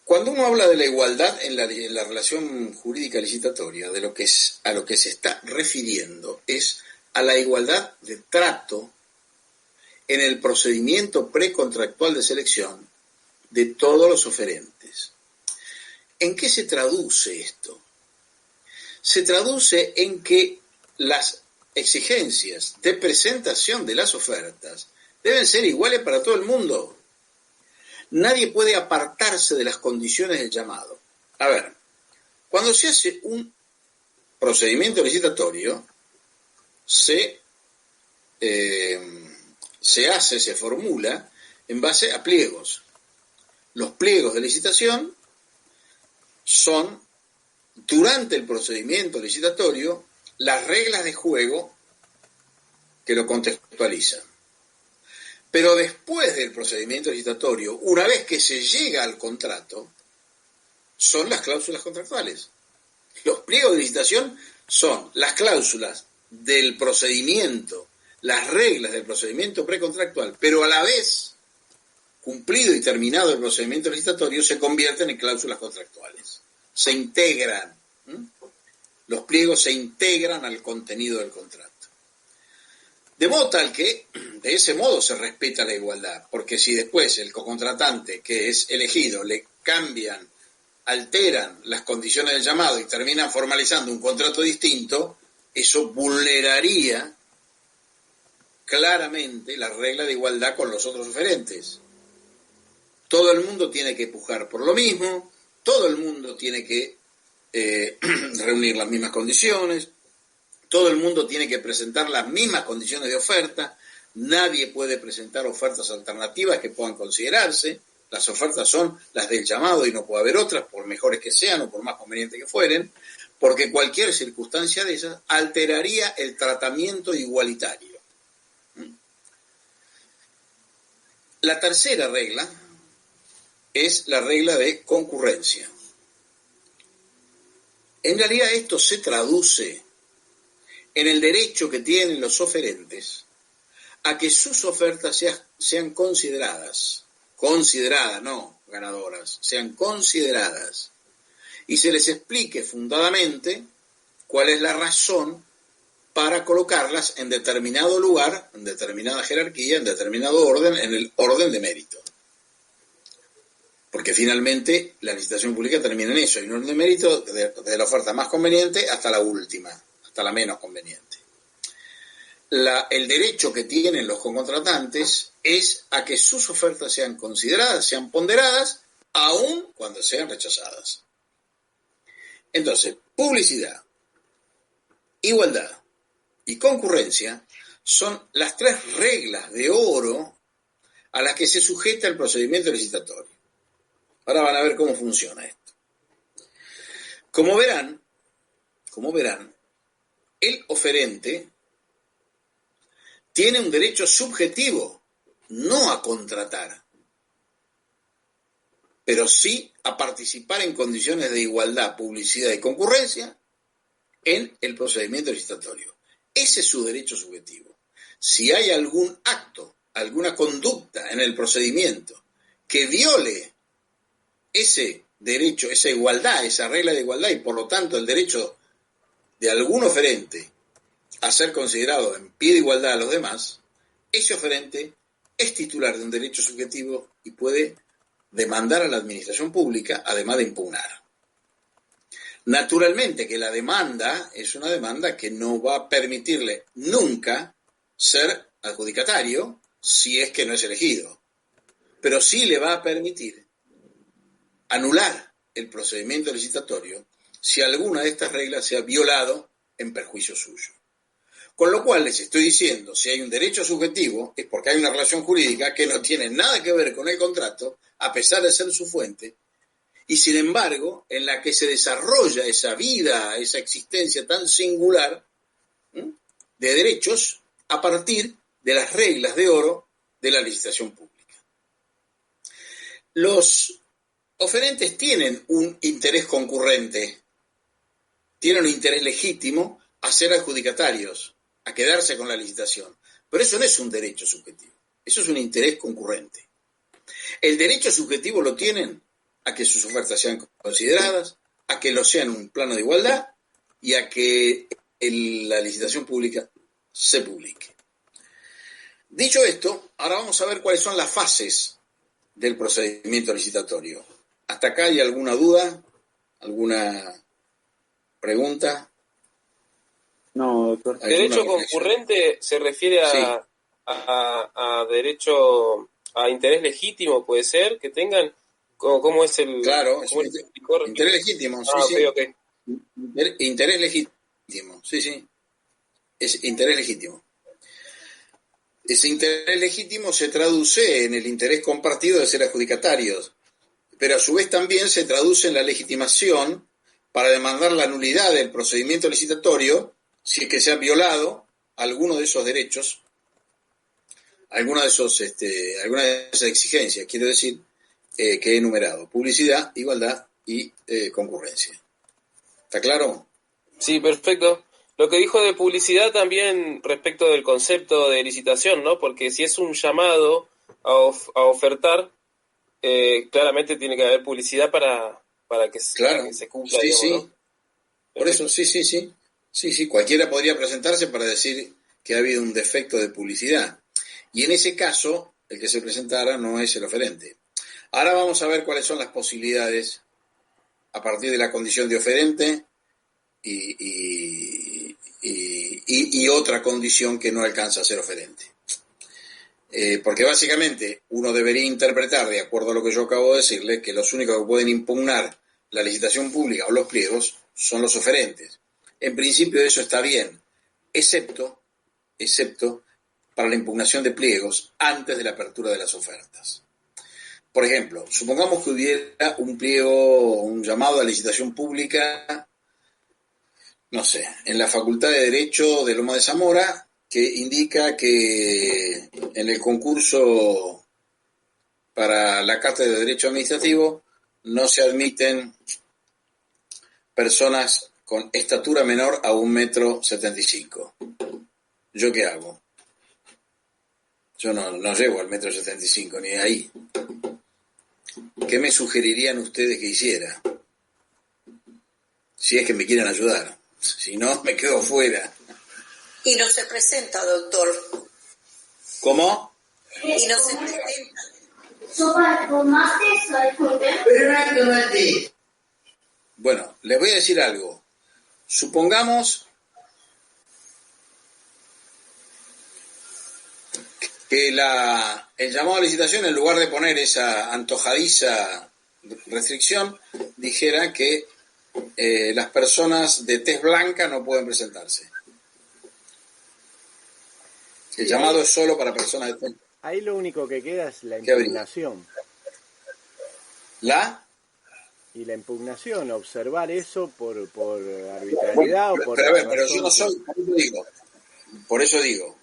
Cuando uno habla de la igualdad en la relación jurídica licitatoria, a lo que se está refiriendo es a la igualdad de trato en el procedimiento precontractual de selección de todos los oferentes. ¿En qué se traduce esto? Se traduce en que las exigencias de presentación de las ofertas deben ser iguales para todo el mundo. Nadie puede apartarse de las condiciones del llamado. A ver, cuando se hace un procedimiento licitatorio, se formula en base a pliegos. Los pliegos de licitación son, durante el procedimiento licitatorio, las reglas de juego que lo contextualizan. Pero después del procedimiento licitatorio, una vez que se llega al contrato, son las cláusulas contractuales. Los pliegos de licitación son las cláusulas del procedimiento, las reglas del procedimiento precontractual, pero a la vez, cumplido y terminado el procedimiento licitatorio, se convierten en cláusulas contractuales. Se integran. Los pliegos se integran al contenido del contrato. De modo tal que, de ese modo, se respeta la igualdad, porque si después el cocontratante que es elegido le cambian, alteran las condiciones del llamado y terminan formalizando un contrato distinto, eso vulneraría claramente la regla de igualdad con los otros oferentes. Todo el mundo tiene que pujar por lo mismo, todo el mundo tiene que reunir las mismas condiciones, todo el mundo tiene que presentar las mismas condiciones de oferta, nadie puede presentar ofertas alternativas que puedan considerarse, las ofertas son las del llamado y no puede haber otras, por mejores que sean o por más convenientes que fueren, porque cualquier circunstancia de esas alteraría el tratamiento igualitario. La tercera regla es la regla de concurrencia. En realidad esto se traduce en el derecho que tienen los oferentes a que sus ofertas sean consideradas, no ganadoras, sean consideradas, y se les explique fundadamente cuál es la razón para colocarlas en determinado lugar, en determinada jerarquía, en determinado orden, en el orden de mérito. Porque finalmente la licitación pública termina en eso, hay un orden de mérito de la oferta más conveniente hasta la última, hasta la menos conveniente. El derecho que tienen los contratantes es a que sus ofertas sean consideradas, sean ponderadas, aun cuando sean rechazadas. Entonces, publicidad, igualdad y concurrencia son las tres reglas de oro a las que se sujeta el procedimiento licitatorio. Ahora van a ver cómo funciona esto. Como verán, el oferente tiene un derecho subjetivo, no a contratar, pero sí a participar en condiciones de igualdad, publicidad y concurrencia en el procedimiento licitatorio. Ese es su derecho subjetivo. Si hay algún acto, alguna conducta en el procedimiento que viole ese derecho, esa igualdad, esa regla de igualdad y por lo tanto el derecho de algún oferente a ser considerado en pie de igualdad a los demás, ese oferente es titular de un derecho subjetivo y puede demandar a la administración pública, además de impugnar. Naturalmente que la demanda es una demanda que no va a permitirle nunca ser adjudicatario si es que no es elegido, pero sí le va a permitir anular el procedimiento licitatorio si alguna de estas reglas se ha violado en perjuicio suyo. Con lo cual les estoy diciendo, si hay un derecho subjetivo, es porque hay una relación jurídica que no tiene nada que ver con el contrato, a pesar de ser su fuente, y sin embargo, en la que se desarrolla esa vida, esa existencia tan singular de derechos a partir de las reglas de oro de la licitación pública. Los oferentes tienen un interés concurrente, tienen un interés legítimo a ser adjudicatarios, a quedarse con la licitación. Pero eso no es un derecho subjetivo, eso es un interés concurrente. El derecho subjetivo lo tienen a que sus ofertas sean consideradas, a que lo sean en un plano de igualdad y a que la licitación pública se publique. Dicho esto, ahora vamos a ver cuáles son las fases del procedimiento licitatorio. ¿Hasta acá hay alguna duda? ¿Alguna pregunta? No, doctor. Derecho concurrente se refiere a derecho a interés legítimo, puede ser, que tengan, ¿cómo es el...? Claro, es interés legítimo, sí. Okay. Interés legítimo, sí. Es interés legítimo. Ese interés legítimo se traduce en el interés compartido de ser adjudicatarios, pero a su vez también se traduce en la legitimación para demandar la nulidad del procedimiento licitatorio si es que se ha violado alguno de esos derechos, alguna de esas exigencias, quiero decir, que he enumerado: publicidad, igualdad y concurrencia. ¿Está claro? Sí, perfecto. Lo que dijo de publicidad también respecto del concepto de licitación, ¿no? Porque si es un llamado a ofertar, claramente tiene que haber publicidad para que se cumpla. Sí, digamos, sí. ¿no? Por eso, sí. Cualquiera podría presentarse para decir que ha habido un defecto de publicidad. Y en ese caso, el que se presentara no es el oferente. Ahora vamos a ver cuáles son las posibilidades a partir de la condición de oferente y otra condición que no alcanza a ser oferente. Porque básicamente uno debería interpretar, de acuerdo a lo que yo acabo de decirle, que los únicos que pueden impugnar la licitación pública o los pliegos son los oferentes. En principio eso está bien, excepto para la impugnación de pliegos antes de la apertura de las ofertas. Por ejemplo, supongamos que hubiera un pliego, un llamado a licitación pública no sé, en la Facultad de Derecho de Loma de Zamora, que indica que en el concurso para la Cátedra de Derecho Administrativo no se admiten personas con estatura menor a 1,75 m. ¿Yo qué hago? Yo no llego al 1,75 m, ni ahí. ¿Qué me sugerirían ustedes que hiciera? Si es que me quieren ayudar. Si no, me quedo fuera. Y no se presenta, doctor. ¿Cómo? Y no se presenta. Bueno, les voy a decir algo. Supongamos que el llamado a licitación, en lugar de poner esa antojadiza restricción, dijera que las personas de tez blanca no pueden presentarse. El llamado es solo para personas de tez blanca. Ahí lo único que queda es la impugnación. Y la impugnación, observar eso por arbitrariedad o por... Pero yo no soy, por eso digo,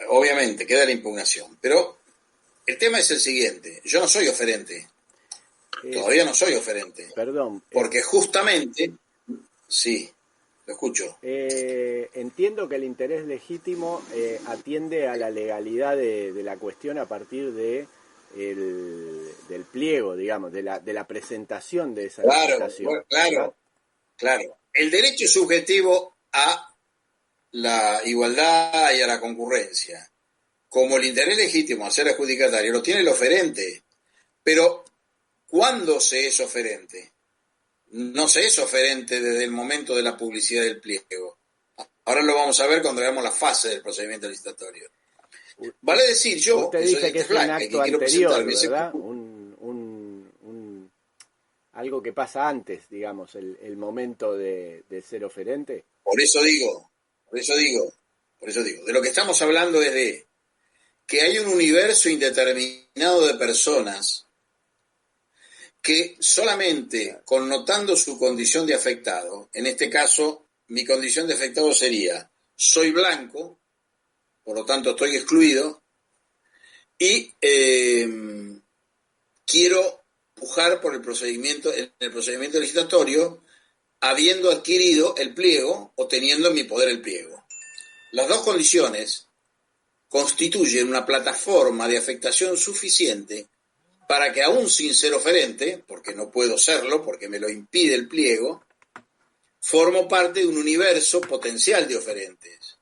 obviamente queda la impugnación, pero el tema es el siguiente: yo no soy oferente, todavía no soy oferente. Perdón. Porque justamente, sí, lo escucho. Entiendo que el interés legítimo atiende a la legalidad de la cuestión a partir de del pliego, digamos, de la presentación de esa licitación. Claro. El derecho subjetivo a la igualdad y a la concurrencia, como el interés legítimo a ser adjudicatario, lo tiene el oferente. Pero, ¿cuándo se es oferente? No se es oferente desde el momento de la publicidad del pliego. Ahora lo vamos a ver cuando veamos la fase del procedimiento licitatorio. Vale decir, yo, usted dice que es un acto anterior, ¿verdad? Algo que pasa antes, digamos, el momento de ser oferente. Por eso digo. De lo que estamos hablando es de que hay un universo indeterminado de personas que solamente connotando su condición de afectado, en este caso, mi condición de afectado sería: soy blanco, por lo tanto estoy excluido, y quiero pujar por el procedimiento licitatorio, habiendo adquirido el pliego o teniendo en mi poder el pliego. Las dos condiciones constituyen una plataforma de afectación suficiente para que, aún sin ser oferente, porque no puedo serlo, porque me lo impide el pliego, formo parte de un universo potencial de oferentes.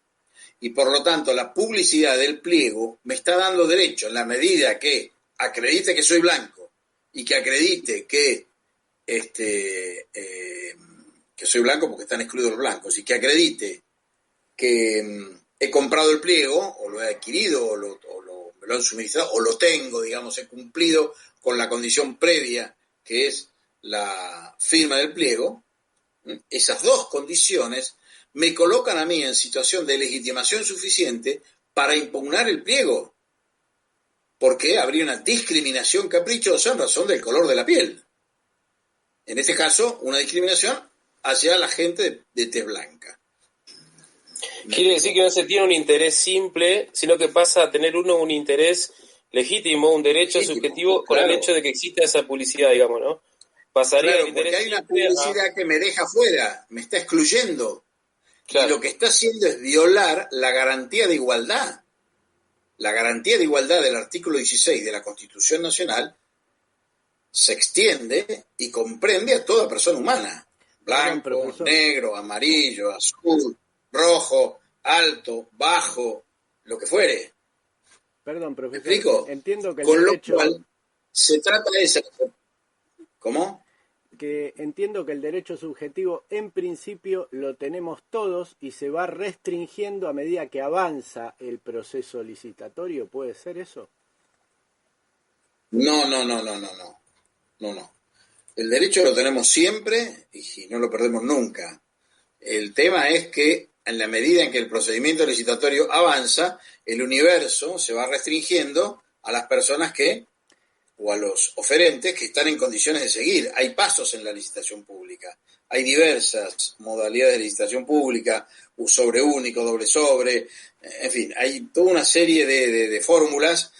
Y por lo tanto, la publicidad del pliego me está dando derecho, en la medida que acredite que soy blanco y que acredite que soy blanco porque están excluidos los blancos, y que acredite que he comprado el pliego, o lo he adquirido, o me lo han suministrado, o lo tengo, digamos, he cumplido con la condición previa, que es la firma del pliego. Esas dos condiciones me colocan a mí en situación de legitimación suficiente para impugnar el pliego, porque habría una discriminación caprichosa en razón del color de la piel. En este caso, una discriminación hacia la gente de tez blanca. Quiere decir que no se tiene un interés simple, sino que pasa a tener uno un interés legítimo, un derecho subjetivo, con el hecho de que exista esa publicidad, digamos, ¿no? Pasaría el interés, porque hay una publicidad que me deja fuera, me está excluyendo. Claro. Y lo que está haciendo es violar la garantía de igualdad. La garantía de igualdad del artículo 16 de la Constitución Nacional se extiende y comprende a toda persona humana. Blanco, negro, amarillo, azul, rojo, alto, bajo, lo que fuere. Perdón, profesor. ¿Me explico? Entiendo que con lo cual se trata de esa... ¿Cómo? Que entiendo que el derecho subjetivo en principio lo tenemos todos y se va restringiendo a medida que avanza el proceso licitatorio. ¿Puede ser eso? No. El derecho lo tenemos siempre y no lo perdemos nunca. El tema es que en la medida en que el procedimiento licitatorio avanza, el universo se va restringiendo a las personas que o a los oferentes que están en condiciones de seguir. Hay pasos en la licitación pública, hay diversas modalidades de licitación pública, sobre único, doble sobre, en fin, hay toda una serie de fórmulas,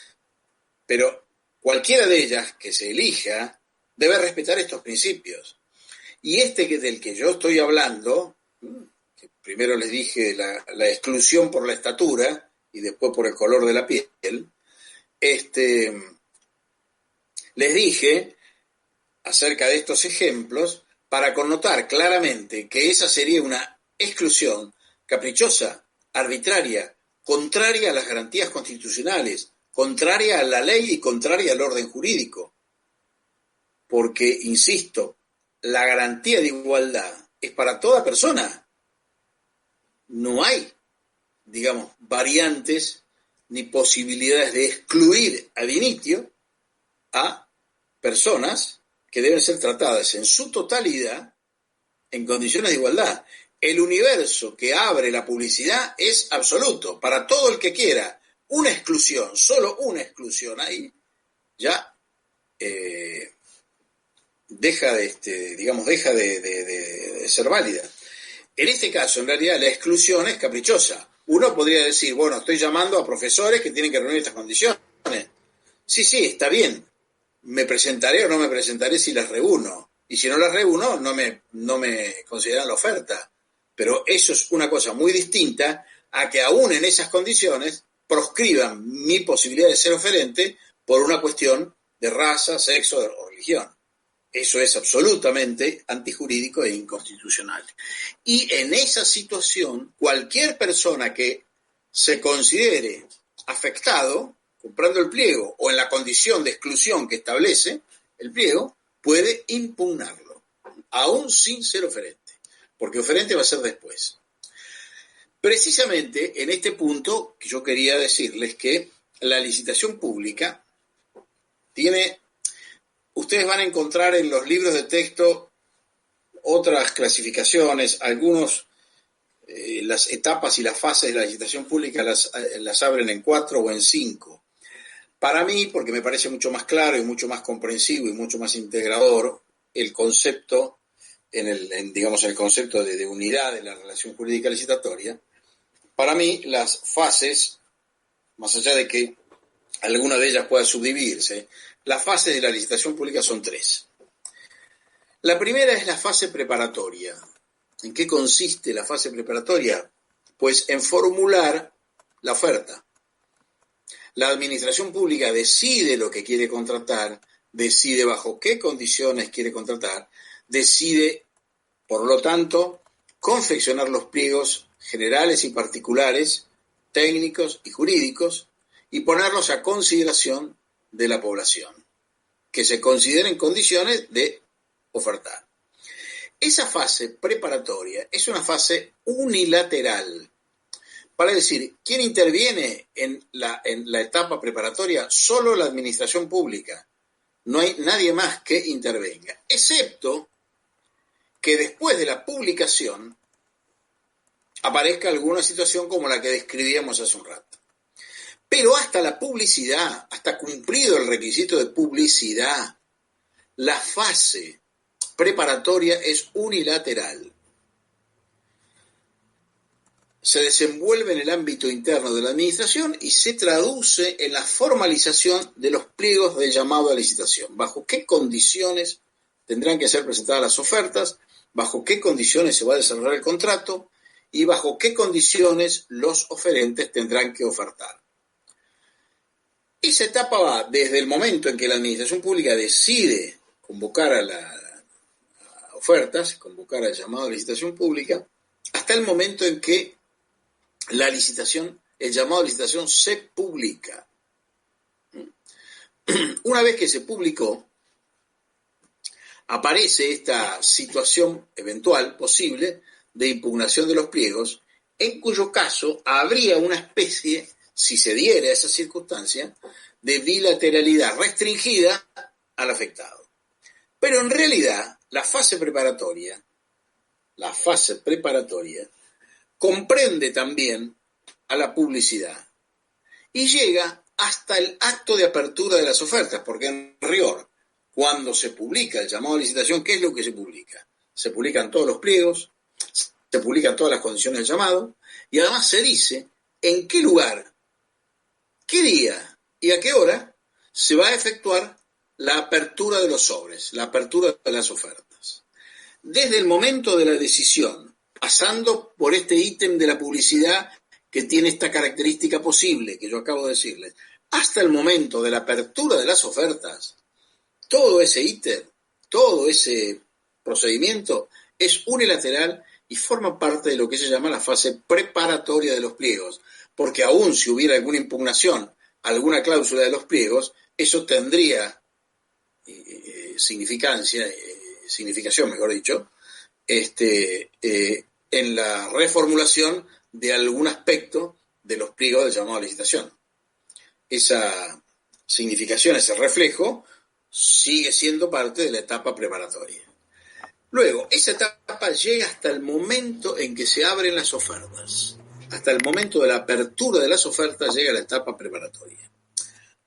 pero cualquiera de ellas que se elija debe respetar estos principios. Y del que yo estoy hablando, que primero les dije la exclusión por la estatura y después por el color de la piel, les dije acerca de estos ejemplos para connotar claramente que esa sería una exclusión caprichosa, arbitraria, contraria a las garantías constitucionales, contraria a la ley y contraria al orden jurídico. Porque, insisto, la garantía de igualdad es para toda persona. No hay, digamos, variantes ni posibilidades de excluir ad initio a personas que deben ser tratadas en su totalidad en condiciones de igualdad. El universo que abre la publicidad es absoluto. Para todo el que quiera una exclusión, solo una exclusión ahí, ya deja de ser válida. En este caso, en realidad, la exclusión es caprichosa. Uno podría decir, bueno, estoy llamando a profesores que tienen que reunir estas condiciones. Sí, está bien. Me presentaré o no me presentaré si las reúno. Y si no las reúno, no me consideran la oferta. Pero eso es una cosa muy distinta a que aún en esas condiciones proscriban mi posibilidad de ser oferente por una cuestión de raza, sexo o religión. Eso es absolutamente antijurídico e inconstitucional. Y en esa situación, cualquier persona que se considere afectado, comprando el pliego o en la condición de exclusión que establece el pliego, puede impugnarlo, aún sin ser oferente, porque oferente va a ser después. Precisamente en este punto yo quería decirles que la licitación pública tiene... Ustedes van a encontrar en los libros de texto otras clasificaciones, las etapas y las fases de la licitación pública las abren en 4 o en 5. Para mí, porque me parece mucho más claro y mucho más comprensivo y mucho más integrador el concepto, en el concepto de unidad de la relación jurídica licitatoria, para mí las fases, más allá de que alguna de ellas pueda subdividirse, las fases de la licitación pública son 3. La primera es la fase preparatoria. ¿En qué consiste la fase preparatoria? Pues en formular la oferta. La administración pública decide lo que quiere contratar, decide bajo qué condiciones quiere contratar, decide, por lo tanto, confeccionar los pliegos generales y particulares, técnicos y jurídicos, y ponerlos a consideración de la población, que se consideren condiciones de ofertar. Esa fase preparatoria es una fase unilateral. Para decir, ¿quién interviene en la etapa preparatoria? Solo la administración pública. No hay nadie más que intervenga, excepto que después de la publicación aparezca alguna situación como la que describíamos hace un rato. Pero hasta la publicidad, hasta cumplido el requisito de publicidad, la fase preparatoria es unilateral. Se desenvuelve en el ámbito interno de la administración y se traduce en la formalización de los pliegos de llamado a licitación. ¿Bajo qué condiciones tendrán que ser presentadas las ofertas? ¿Bajo qué condiciones se va a desarrollar el contrato? ¿Y bajo qué condiciones los oferentes tendrán que ofertar? Esa etapa va desde el momento en que la administración pública decide convocar a ofertas, convocar al llamado a licitación pública, hasta el momento en que el llamado a licitación se publica. Una vez que se publicó, aparece esta situación eventual, posible, de impugnación de los pliegos, en cuyo caso habría una especie, si se diera esa circunstancia, de bilateralidad restringida al afectado. Pero en realidad, la fase preparatoria comprende también a la publicidad y llega hasta el acto de apertura de las ofertas, porque en rigor, cuando se publica el llamado a licitación, ¿qué es lo que se publica? Se publican todos los pliegos, se publican todas las condiciones del llamado, y además se dice en qué lugar, qué día y a qué hora se va a efectuar la apertura de los sobres, la apertura de las ofertas. Desde el momento de la decisión, pasando por este ítem de la publicidad que tiene esta característica posible que yo acabo de decirles, hasta el momento de la apertura de las ofertas, todo ese ítem, todo ese procedimiento es unilateral y forma parte de lo que se llama la fase preparatoria de los pliegos, porque aún si hubiera alguna impugnación, alguna cláusula de los pliegos, eso tendría significación, mejor dicho, en la reformulación de algún aspecto de los pliegos del llamado a licitación. Esa significación, ese reflejo, sigue siendo parte de la etapa preparatoria. Luego, esa etapa llega hasta el momento en que se abren las ofertas. Hasta el momento de la apertura de las ofertas llega la etapa preparatoria.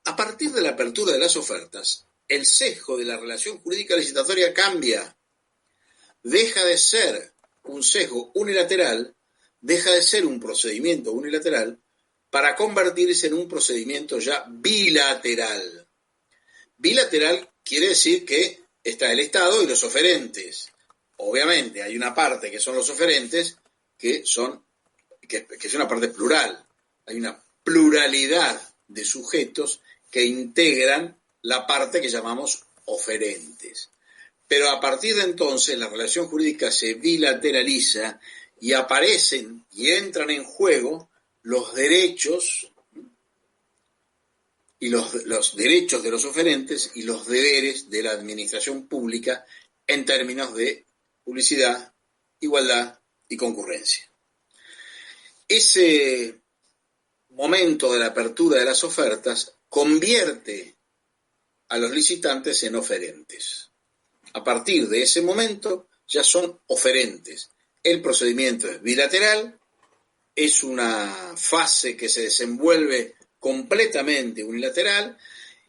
A partir de la apertura de las ofertas, el sesgo de la relación jurídica licitatoria cambia. Deja de ser un sesgo unilateral, deja de ser un procedimiento unilateral para convertirse en un procedimiento ya bilateral. Bilateral quiere decir que está el Estado y los oferentes. Obviamente hay una parte que son los oferentes que es una parte plural. Hay una pluralidad de sujetos que integran la parte que llamamos oferentes. Pero a partir de entonces la relación jurídica se bilateraliza y aparecen y entran en juego los derechos y los derechos de los oferentes y los deberes de la administración pública en términos de publicidad, igualdad y concurrencia. Ese momento de la apertura de las ofertas convierte a los licitantes en oferentes. A partir de ese momento ya son oferentes. El procedimiento es bilateral, es una fase que se desenvuelve completamente unilateral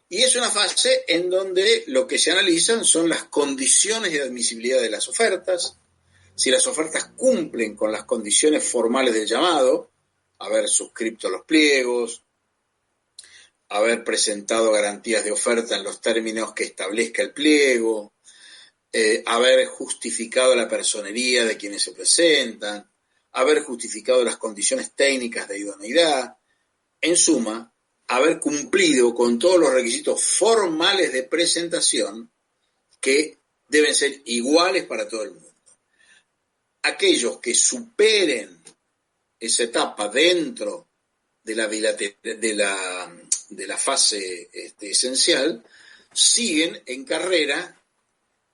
y es una fase en donde lo que se analizan son las condiciones de admisibilidad de las ofertas, si las ofertas cumplen con las condiciones formales del llamado, haber suscrito los pliegos, haber presentado garantías de oferta en los términos que establezca el pliego, haber justificado la personería de quienes se presentan, haber justificado las condiciones técnicas de idoneidad, en suma, haber cumplido con todos los requisitos formales de presentación que deben ser iguales para todo el mundo. Aquellos que superen esa etapa dentro de la fase esencial, siguen en carrera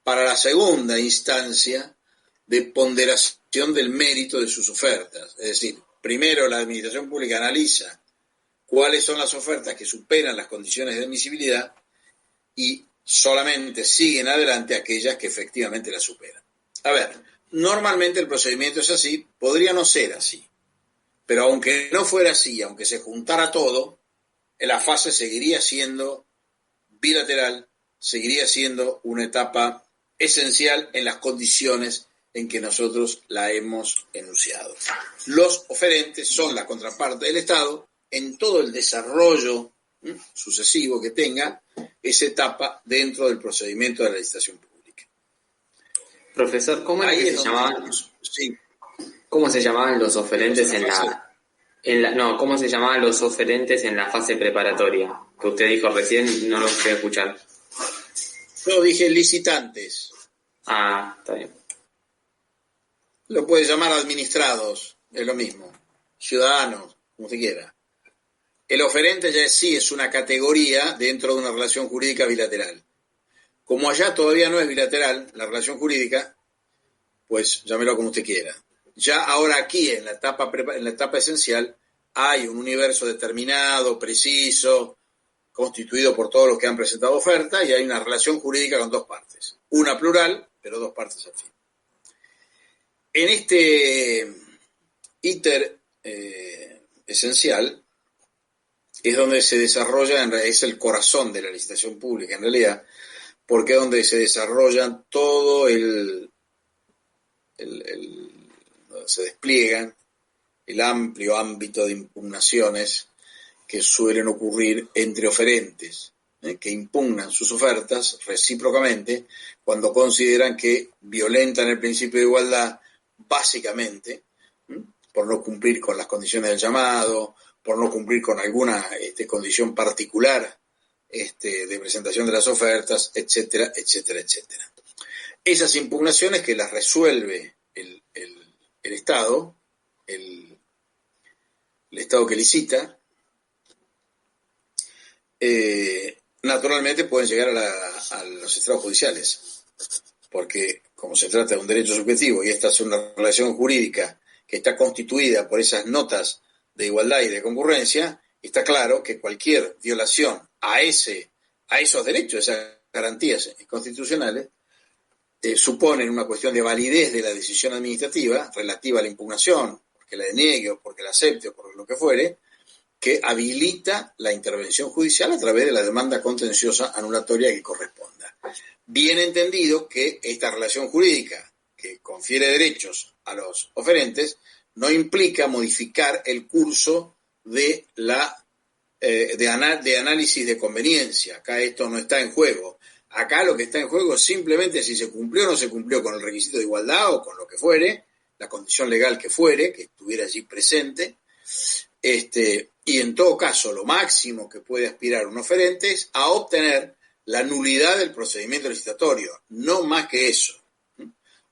para la segunda instancia de ponderación del mérito de sus ofertas. Es decir, primero la administración pública analiza cuáles son las ofertas que superan las condiciones de admisibilidad y solamente siguen adelante aquellas que efectivamente las superan. A ver, normalmente el procedimiento es así, podría no ser así, pero aunque no fuera así, aunque se juntara todo, la fase seguiría siendo bilateral, seguiría siendo una etapa esencial en las condiciones en que nosotros la hemos enunciado. Los oferentes son la contraparte del Estado en todo el desarrollo sucesivo que tenga esa etapa dentro del procedimiento de la licitación pública. Profesor, ¿cómo se llamaban los oferentes cómo se llamaban los oferentes en la fase preparatoria? Que usted dijo recién, no lo pude escuchar. Yo dije licitantes. Ah, está bien. Lo puede llamar administrados, es lo mismo. Ciudadanos, como usted quiera. El oferente ya sí es una categoría dentro de una relación jurídica bilateral. Como allá todavía no es bilateral la relación jurídica, pues llámelo como usted quiera. Ya ahora aquí, en la etapa esencial, hay un universo determinado, preciso, constituido por todos los que han presentado oferta, y hay una relación jurídica con dos partes. Una plural, pero dos partes al fin. En este íter esencial, es donde se desarrolla, es el corazón de la licitación pública en realidad, porque es donde se desarrollan todo donde se despliegan el amplio ámbito de impugnaciones que suelen ocurrir entre oferentes, que impugnan sus ofertas recíprocamente cuando consideran que violentan el principio de igualdad, básicamente, por no cumplir con las condiciones del llamado, por no cumplir con alguna condición particular de presentación de las ofertas, etcétera, etcétera, etcétera. Esas impugnaciones que las resuelve el Estado, el Estado que licita, naturalmente pueden llegar a los estrados judiciales, porque como se trata de un derecho subjetivo y esta es una relación jurídica que está constituida por esas notas de igualdad y de concurrencia, está claro que cualquier violación a esos derechos, esas garantías constitucionales, suponen una cuestión de validez de la decisión administrativa relativa a la impugnación, porque la deniegue o porque la acepte o por lo que fuere, que habilita la intervención judicial a través de la demanda contenciosa anulatoria que corresponda. Bien entendido que esta relación jurídica que confiere derechos a los oferentes no implica modificar el curso de análisis de conveniencia. Acá esto no está en juego. Acá lo que está en juego es simplemente si se cumplió o no se cumplió con el requisito de igualdad o con lo que fuere, la condición legal que fuere, que estuviera allí presente. Y en todo caso, lo máximo que puede aspirar un oferente es a obtener la nulidad del procedimiento licitatorio, no más que eso.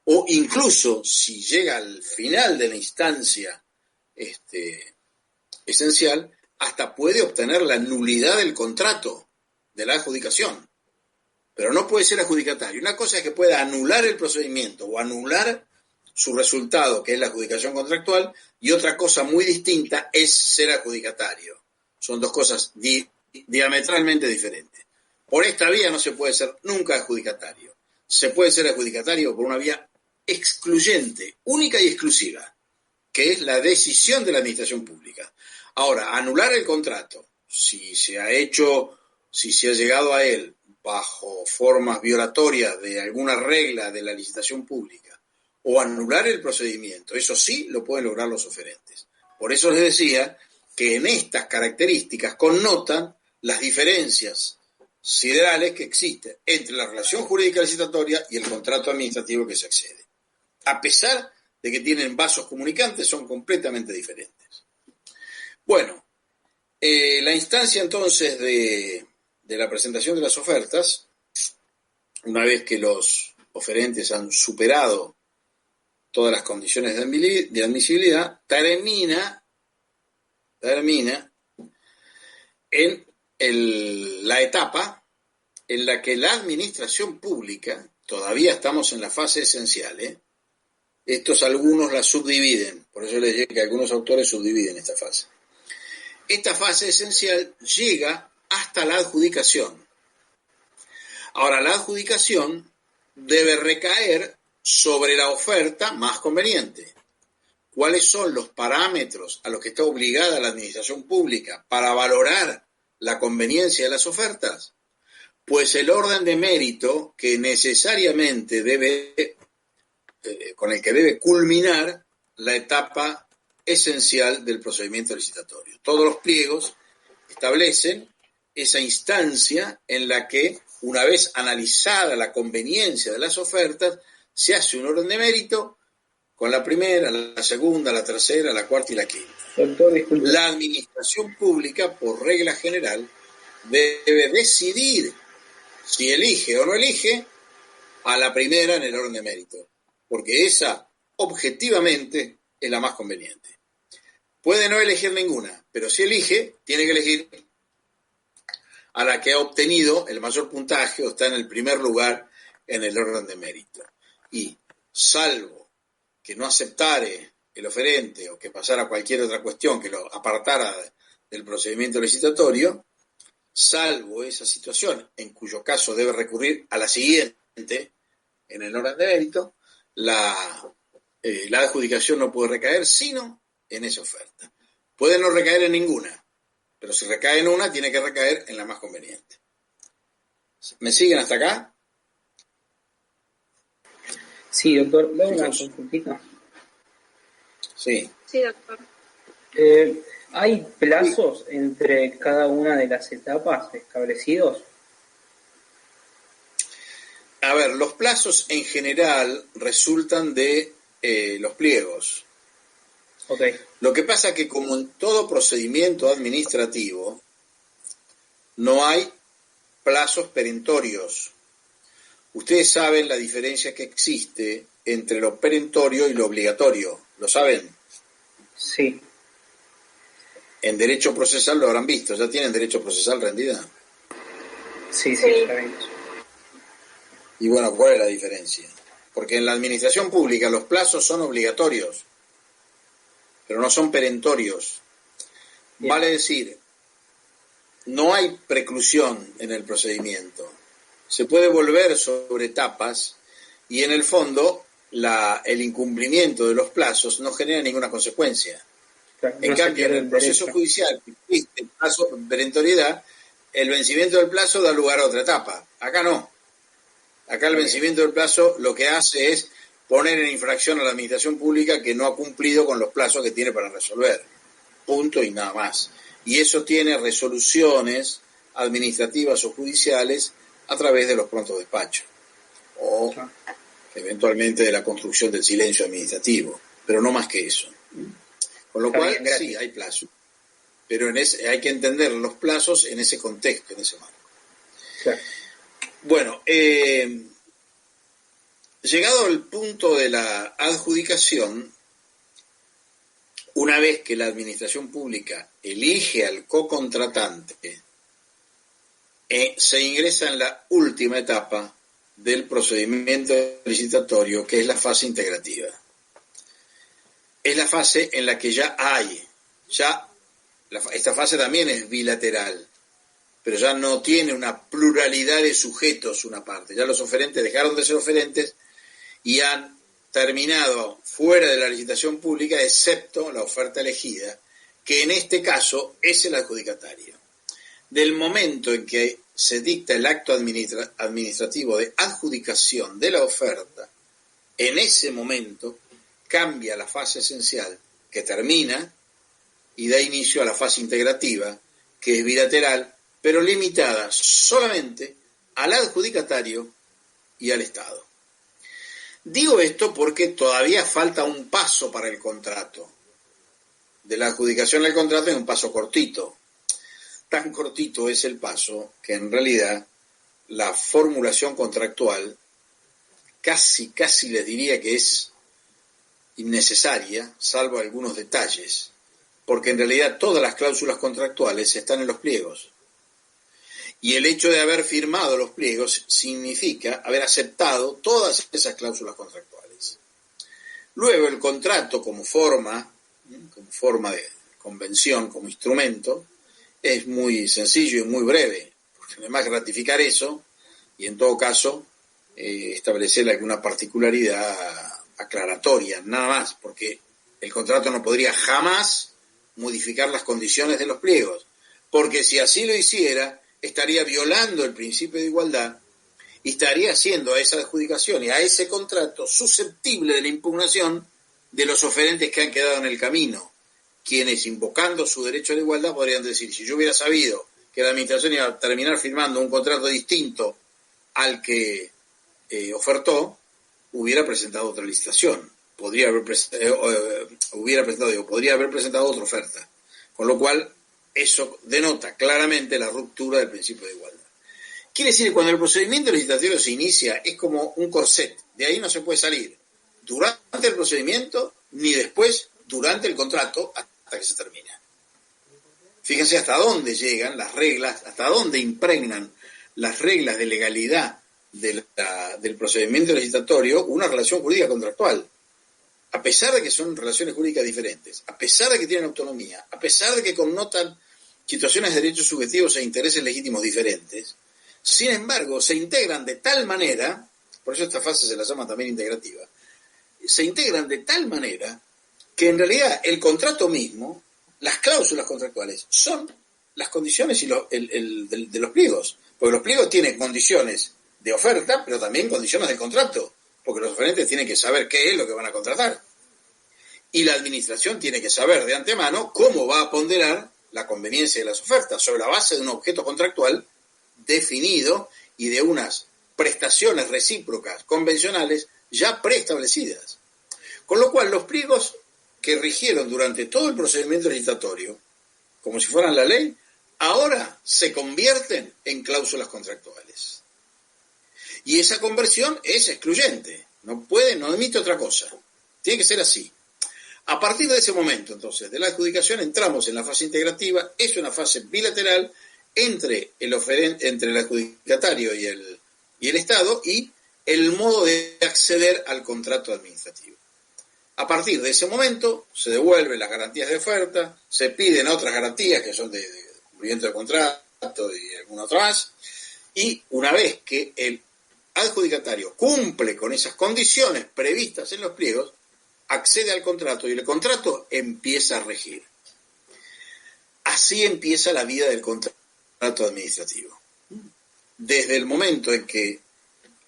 O incluso, si llega al final de la instancia esencial, hasta puede obtener la nulidad del contrato, de la adjudicación. Pero no puede ser adjudicatario. Una cosa es que pueda anular el procedimiento o anular su resultado, que es la adjudicación contractual, y otra cosa muy distinta es ser adjudicatario. Son dos cosas diametralmente diferentes. Por esta vía no se puede ser nunca adjudicatario. Se puede ser adjudicatario por una vía excluyente, única y exclusiva, que es la decisión de la administración pública. Ahora, anular el contrato, si se ha llegado a él bajo formas violatorias de alguna regla de la licitación pública, o anular el procedimiento, eso sí lo pueden lograr los oferentes. Por eso les decía que en estas características connotan las diferencias siderales que existen entre la relación jurídica licitatoria y el contrato administrativo que se accede. A pesar de que tienen vasos comunicantes, son completamente diferentes. Bueno, la instancia entonces de la presentación de las ofertas, una vez que los oferentes han superado todas las condiciones de admisibilidad, termina en la etapa en la que la administración pública, todavía estamos en la fase esencial, estos algunos la subdividen, por eso les dije que algunos autores subdividen esta fase. Esta fase esencial llega hasta la adjudicación. Ahora, la adjudicación debe recaer sobre la oferta más conveniente. ¿Cuáles son los parámetros a los que está obligada la administración pública para valorar la conveniencia de las ofertas? Pues el orden de mérito que necesariamente con el que debe culminar la etapa esencial del procedimiento licitatorio. Todos los pliegos establecen esa instancia en la que, una vez analizada la conveniencia de las ofertas, se hace un orden de mérito con la primera, la segunda, la tercera, la cuarta y la quinta. Doctor, disculpe. La administración pública, por regla general, debe decidir si elige o no elige a la primera en el orden de mérito, porque esa, objetivamente, es la más conveniente. Puede no elegir ninguna, pero si elige, tiene que elegir a la que ha obtenido el mayor puntaje o está en el primer lugar en el orden de mérito. Y, salvo que no aceptare el oferente o que pasara cualquier otra cuestión que lo apartara del procedimiento licitatorio, salvo esa situación, en cuyo caso debe recurrir a la siguiente en el orden de mérito, la adjudicación no puede recaer sino en esa oferta. Puede no recaer en ninguna, Pero si recae en una, tiene que recaer en la más conveniente. ¿Me siguen hasta acá? Sí, doctor, ¿le hago una Chicos. consultita? Sí. Sí, doctor. ¿Hay plazos entre cada una de las etapas establecidos? A ver, los plazos en general resultan de los pliegos. Okay. Lo que pasa es que como en todo procedimiento administrativo, no hay plazos perentorios. Ustedes saben la diferencia que existe entre lo perentorio y lo obligatorio. ¿Lo saben? Sí. En derecho procesal lo habrán visto. ¿Ya tienen derecho procesal rendida? Sí, está bien. Y bueno, ¿cuál es la diferencia? Porque en la administración pública los plazos son obligatorios, pero no son perentorios. Bien. Vale decir, no hay preclusión en el procedimiento. Se puede volver sobre etapas y en el fondo el incumplimiento de los plazos no genera ninguna consecuencia. Claro, en cambio, en el proceso judicial que existe el plazo de perentoriedad, el vencimiento del plazo da lugar a otra etapa. Acá no. Acá el vencimiento del plazo lo que hace es poner en infracción a la administración pública que no ha cumplido con los plazos que tiene para resolver. Punto y nada más. Y eso tiene resoluciones administrativas o judiciales a través de los prontos despachos. O eventualmente de la construcción del silencio administrativo. Pero no más que eso. Con lo cual, sí, hay plazo. Pero hay que entender los plazos en ese contexto, en ese marco. Claro. Bueno, llegado al punto de la adjudicación, una vez que la administración pública elige al cocontratante, se ingresa en la última etapa del procedimiento licitatorio, que es la fase integrativa. Es la fase en la que esta fase también es bilateral, pero ya no tiene una pluralidad de sujetos una parte. Ya los oferentes dejaron de ser oferentes y han terminado fuera de la licitación pública, excepto la oferta elegida, que en este caso es el adjudicatario. Del momento en que se dicta el acto administrativo de adjudicación de la oferta, en ese momento cambia la fase esencial, que termina, y da inicio a la fase integrativa, que es bilateral, pero limitada solamente al adjudicatario y al Estado. Digo esto porque todavía falta un paso para el contrato. De la adjudicación al contrato es un paso cortito. Tan cortito es el paso que en realidad la formulación contractual casi les diría que es innecesaria, salvo algunos detalles, porque en realidad todas las cláusulas contractuales están en los pliegos. Y el hecho de haber firmado los pliegos significa haber aceptado todas esas cláusulas contractuales. Luego el contrato como forma de convención, como instrumento, es muy sencillo y muy breve, porque además ratificar eso y en todo caso establecer alguna particularidad aclaratoria, nada más, porque el contrato no podría jamás modificar las condiciones de los pliegos, porque si así lo hiciera, estaría violando el principio de igualdad y estaría haciendo a esa adjudicación y a ese contrato susceptible de la impugnación de los oferentes que han quedado en el camino, quienes invocando su derecho a la igualdad podrían decir, si yo hubiera sabido que la administración iba a terminar firmando un contrato distinto al que ofertó, hubiera presentado otra licitación, podría haber presentado otra oferta, con lo cual eso denota claramente la ruptura del principio de igualdad. Quiere decir que cuando el procedimiento licitatorio se inicia es como un corset, de ahí no se puede salir durante el procedimiento ni después durante el contrato hasta que se termina. Fíjense hasta dónde llegan las reglas, hasta dónde impregnan las reglas de legalidad del procedimiento licitatorio una relación jurídica contractual. A pesar de que son relaciones jurídicas diferentes, a pesar de que tienen autonomía, a pesar de que connotan situaciones de derechos subjetivos e intereses legítimos diferentes, sin embargo, se integran de tal manera, por eso esta fase se la llama también integrativa, se integran de tal manera que en realidad el contrato mismo, las cláusulas contractuales, son las condiciones y de los pliegos, porque los pliegos tienen condiciones de oferta, pero también condiciones del contrato, porque los oferentes tienen que saber qué es lo que van a contratar. Y la administración tiene que saber de antemano cómo va a ponderar la conveniencia de las ofertas sobre la base de un objeto contractual definido y de unas prestaciones recíprocas convencionales ya preestablecidas. Con lo cual, los pliegos que rigieron durante todo el procedimiento licitatorio, como si fueran la ley, ahora se convierten en cláusulas contractuales. Y esa conversión es excluyente, no admite otra cosa, tiene que ser así. A partir de ese momento, entonces, de la adjudicación entramos en la fase integrativa, es una fase bilateral entre el adjudicatario y el Estado y el modo de acceder al contrato administrativo. A partir de ese momento se devuelven las garantías de oferta, se piden otras garantías que son de cumplimiento del contrato y alguna otra más, y una vez que el adjudicatario cumple con esas condiciones previstas en los pliegos, accede al contrato y el contrato empieza a regir. Así empieza la vida del contrato administrativo. Desde el momento en que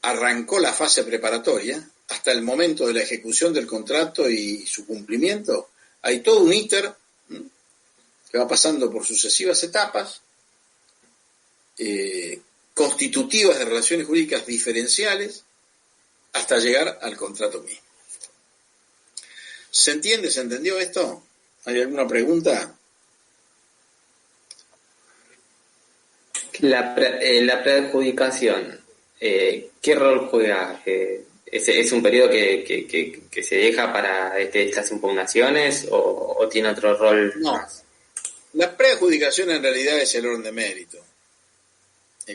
arrancó la fase preparatoria hasta el momento de la ejecución del contrato y su cumplimiento, hay todo un íter que va pasando por sucesivas etapas constitutivas de relaciones jurídicas diferenciales hasta llegar al contrato mismo. ¿Se entiende? ¿Se entendió esto? ¿Hay alguna pregunta? La preadjudicación, ¿qué rol juega? ¿Es un periodo que se deja para estas impugnaciones o tiene otro rol más? La preadjudicación en realidad es el orden de mérito.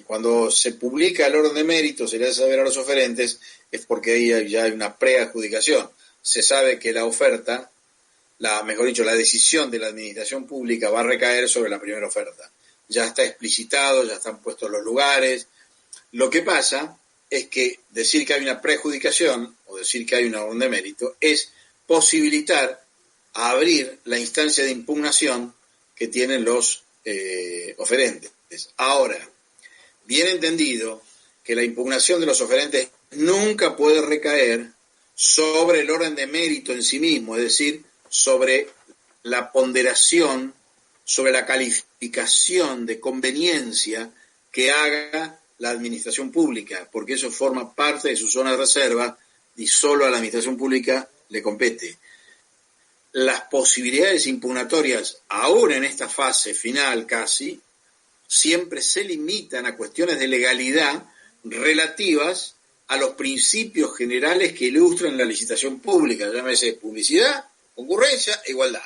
Cuando se publica el orden de mérito, se le hace saber a los oferentes, es porque ahí ya hay una preadjudicación. Se sabe que la oferta, la decisión de la administración pública va a recaer sobre la primera oferta. Ya está explicitado, ya están puestos los lugares. Lo que pasa es que decir que hay una preadjudicación o decir que hay una orden de mérito es posibilitar abrir la instancia de impugnación que tienen los oferentes. Ahora, bien entendido que la impugnación de los oferentes nunca puede recaer sobre el orden de mérito en sí mismo, es decir, sobre la ponderación, sobre la calificación de conveniencia que haga la administración pública, porque eso forma parte de su zona de reserva y solo a la administración pública le compete. Las posibilidades impugnatorias, aún en esta fase final casi, siempre se limitan a cuestiones de legalidad relativas a los principios generales que ilustran la licitación pública, llámese publicidad, concurrencia e igualdad.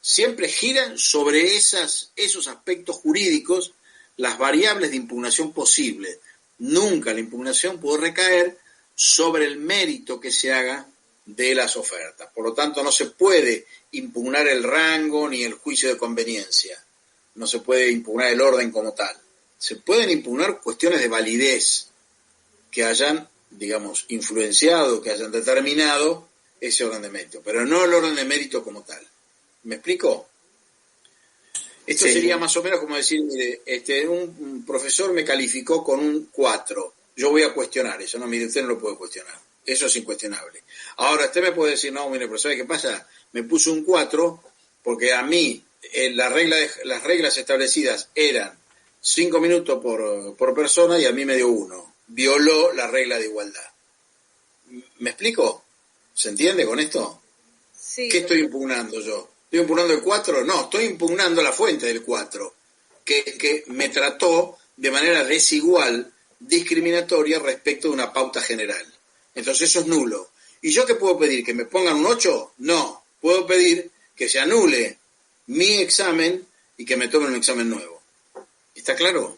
Siempre giran sobre esos aspectos jurídicos las variables de impugnación posibles. Nunca la impugnación puede recaer sobre el mérito que se haga de las ofertas. Por lo tanto, no se puede impugnar el rango ni el juicio de conveniencia. No se puede impugnar el orden como tal. Se pueden impugnar cuestiones de validez que hayan, influenciado, que hayan determinado ese orden de mérito, pero no el orden de mérito como tal. ¿Me explico? Esto sí. Sería más o menos como decir, mire, un profesor me calificó con un 4, yo voy a cuestionar eso, no, mire, usted no lo puede cuestionar, eso es incuestionable. Ahora, usted me puede decir, no, mire, pero ¿sabe qué pasa? Me puso un 4 porque a mí las reglas establecidas eran 5 minutos por persona y a mí me dio 1. Violó la regla de igualdad. ¿Me explico? ¿Se entiende con esto? Sí. ¿Qué estoy impugnando yo? ¿Estoy impugnando el 4? No, estoy impugnando la fuente del 4, que me trató de manera desigual, discriminatoria respecto de una pauta general. Entonces eso es nulo. ¿Y yo qué puedo pedir? ¿Que me pongan un 8? No, puedo pedir que se anule mi examen y que me tomen un examen nuevo. ¿Está claro?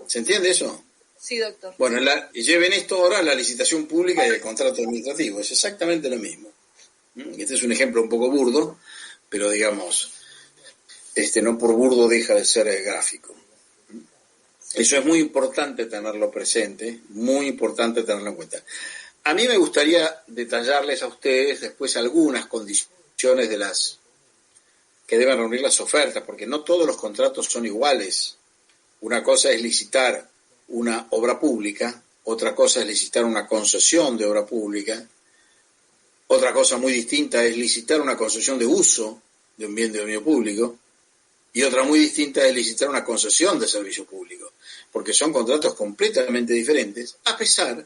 ¿Se entiende eso? Sí, doctor. Bueno, lleven esto ahora a la licitación pública y al contrato administrativo. Es exactamente lo mismo. Este es un ejemplo un poco burdo, pero no por burdo deja de ser gráfico. Eso es muy importante tenerlo presente, muy importante tenerlo en cuenta. A mí me gustaría detallarles a ustedes después algunas condiciones de las que deben reunir las ofertas, porque no todos los contratos son iguales. Una cosa es licitar una obra pública, otra cosa es licitar una concesión de obra pública, otra cosa muy distinta es licitar una concesión de uso de un bien de dominio público, y otra muy distinta es licitar una concesión de servicio público, porque son contratos completamente diferentes, a pesar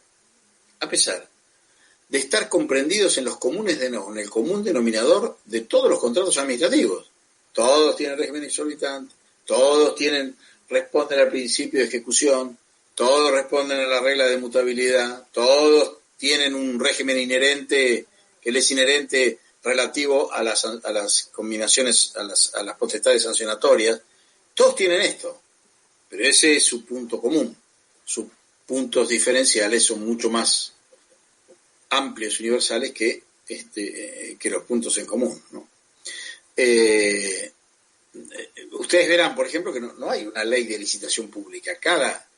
de estar comprendidos en los comunes en el común denominador de todos los contratos administrativos. Todos tienen régimen exorbitante, todos responden al principio de ejecución, todos responden a la regla de mutabilidad, todos tienen un régimen inherente que les es inherente relativo a las combinaciones, a las potestades sancionatorias. Todos tienen esto, pero ese es su punto común. Sus puntos diferenciales son mucho más amplios y universales que los puntos en común, ¿no? Ustedes verán, por ejemplo, que no hay una ley de licitación pública. Cada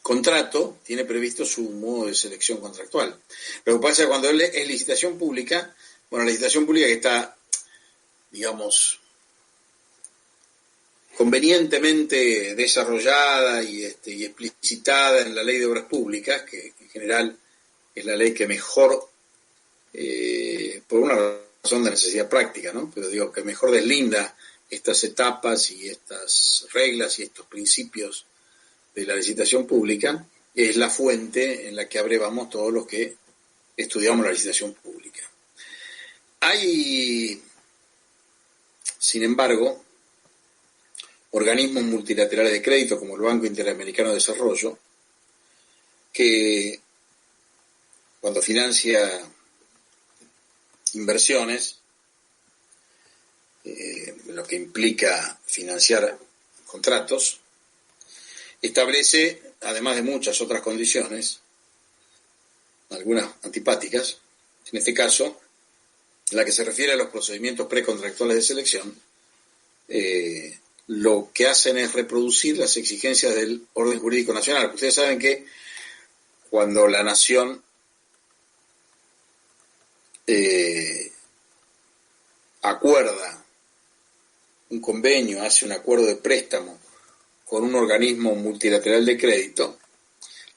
contrato tiene previsto su modo de selección contractual. Lo que pasa es que cuando es licitación pública, la licitación pública que está, digamos, convenientemente desarrollada y explicitada en la Ley de Obras Públicas, que en general es la ley que mejor, por una razón de necesidad práctica, ¿no? Pero digo, que mejor deslinda estas etapas y estas reglas y estos principios de la licitación pública, es la fuente en la que abrevamos todos los que estudiamos la licitación pública. Hay, sin embargo, organismos multilaterales de crédito como el Banco Interamericano de Desarrollo, que cuando financia inversiones, lo que implica financiar contratos, establece, además de muchas otras condiciones, algunas antipáticas, en este caso, la que se refiere a los procedimientos precontractuales de selección, lo que hacen es reproducir las exigencias del orden jurídico nacional. Ustedes saben que cuando la nación acuerda un convenio, hace un acuerdo de préstamo con un organismo multilateral de crédito,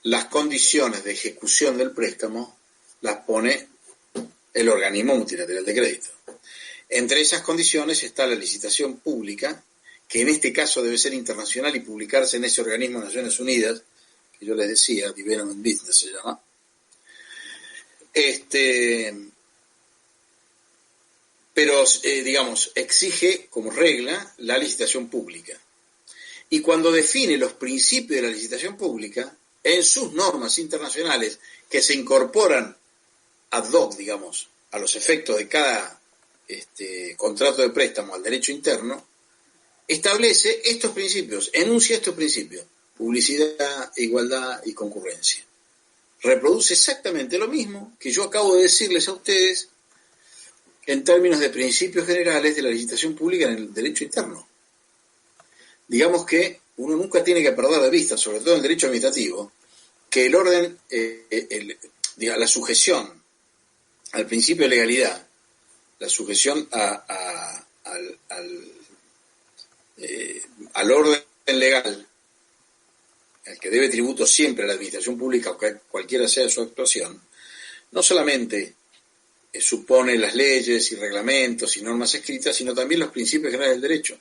las condiciones de ejecución del préstamo las pone el organismo multilateral de crédito. Entre esas condiciones está la licitación pública, que en este caso debe ser internacional y publicarse en ese organismo de Naciones Unidas, que yo les decía, Development Business se llama. Pero, digamos, exige como regla la licitación pública. Y cuando define los principios de la licitación pública, en sus normas internacionales que se incorporan ad hoc, digamos, a los efectos de cada contrato de préstamo al derecho interno, establece estos principios, enuncia estos principios: publicidad, igualdad y concurrencia. Reproduce exactamente lo mismo que yo acabo de decirles a ustedes en términos de principios generales de la licitación pública en el derecho interno. Digamos que uno nunca tiene que perder de vista, sobre todo en el derecho administrativo, que el orden, la sujeción al principio de legalidad, la sujeción al orden legal, al que debe tributo siempre a la administración pública, cualquiera sea su actuación, no solamente supone las leyes y reglamentos y normas escritas, sino también los principios generales del derecho.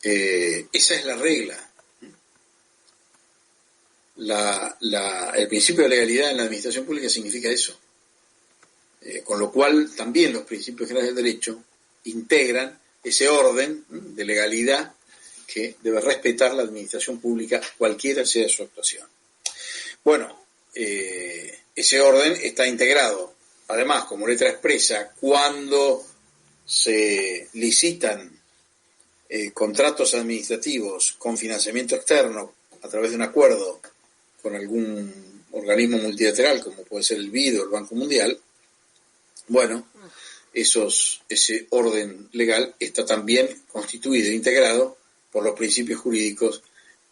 Esa es la regla. El principio de legalidad en la administración pública significa eso. Con lo cual también los principios generales del derecho integran ese orden de legalidad que debe respetar la administración pública, cualquiera sea su actuación. Bueno, ese orden está integrado, además, como letra expresa, cuando se licitan contratos administrativos con financiamiento externo a través de un acuerdo con algún organismo multilateral, como puede ser el BID o el Banco Mundial. Bueno, ese orden legal está también constituido e integrado por los principios jurídicos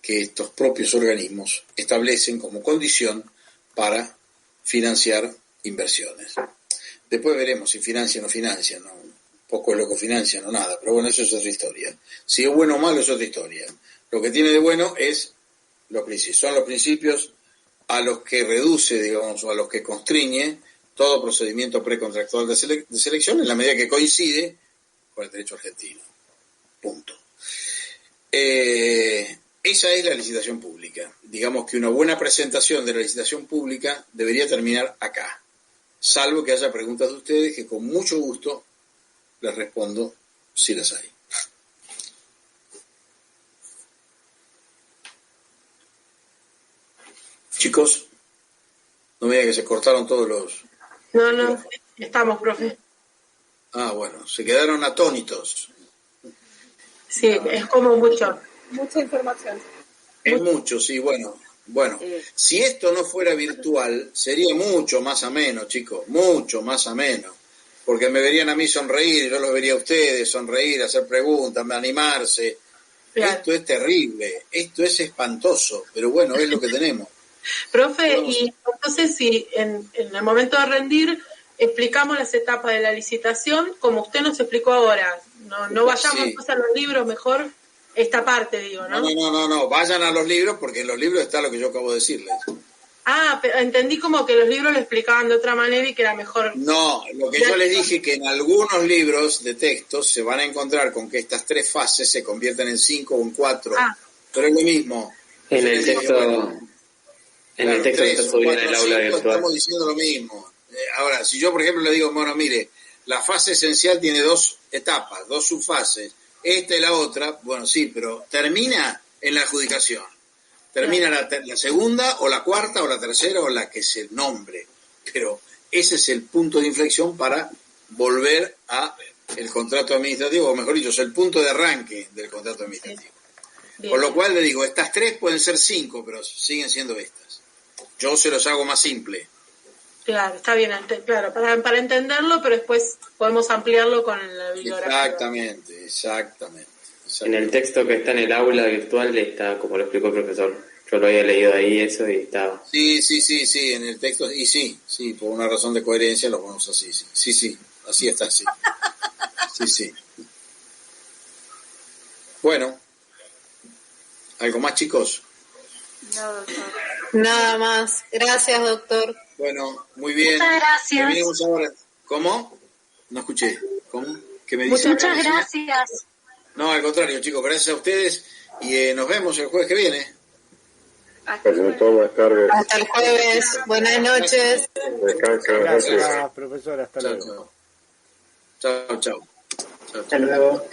que estos propios organismos establecen como condición para financiar inversiones. Después veremos si financian o no financian, ¿no? Poco es lo que financian o nada, pero bueno, eso es otra historia. Si es bueno o malo es otra historia. Lo que tiene de bueno es los principios. Son los principios a los que reduce, digamos, o a los que constriñe todo procedimiento precontractual de selección en la medida que coincide con el derecho argentino. Punto. Esa es la licitación pública. Digamos que una buena presentación de la licitación pública debería terminar acá, salvo que haya preguntas de ustedes que con mucho gusto les respondo si las hay. Chicos, no me digan que se cortaron todos los... No, estamos, profe. Ah, bueno, se quedaron atónitos. Sí, es como mucho. Mucha información. Es mucho, sí, bueno. Bueno, si esto no fuera virtual, sería mucho más ameno, chicos, mucho más ameno. Porque me verían a mí sonreír, yo los vería a ustedes sonreír, hacer preguntas, animarse. Claro. Esto es terrible, esto es espantoso, pero bueno, es lo que tenemos. Profe, y entonces si en el momento de rendir explicamos las etapas de la licitación, como usted nos explicó ahora, no vayamos después a los libros, mejor esta parte, digo, ¿no? No, vayan a los libros porque en los libros está lo que yo acabo de decirles. Ah, pero entendí como que los libros lo explicaban de otra manera y que era mejor. No, lo que yo les dije que en algunos libros de textos se van a encontrar con que estas 3 fases se convierten en 5 o en 4, pero es lo mismo. En el texto... En el texto que está subido en el aula virtual. Estamos diciendo lo mismo. Ahora, si yo, por ejemplo, le digo, bueno, mire, la fase esencial tiene 2 etapas, 2 subfases, esta y la otra, bueno, sí, pero termina en la adjudicación. Termina la segunda, o la cuarta, o la tercera, o la que se nombre. Pero ese es el punto de inflexión para volver a el contrato administrativo, o mejor dicho, es el punto de arranque del contrato administrativo. Bien. Por lo cual le digo, estas 3 pueden ser 5, pero siguen siendo estas. Yo se los hago más simple. Claro, está bien, claro, para entenderlo, pero después podemos ampliarlo con la bibliografía. Exactamente. En el texto que está en el aula virtual está, como lo explicó el profesor. Yo lo había leído ahí eso y estaba. Sí, en el texto, y sí, por una razón de coherencia lo ponemos así, sí, así está, sí. Sí. Bueno, ¿algo más, chicos? No, doctor. Nada más. Gracias, doctor. Bueno, muy bien. Muchas gracias. Terminemos ahora. ¿Cómo? No escuché. ¿Cómo? ¿Qué me dicen? Muchas gracias. No, al contrario, chicos, gracias a ustedes y nos vemos el jueves que viene. Hasta el jueves. Buenas noches. Gracias, profesor. Hasta luego. Chao. Hasta luego.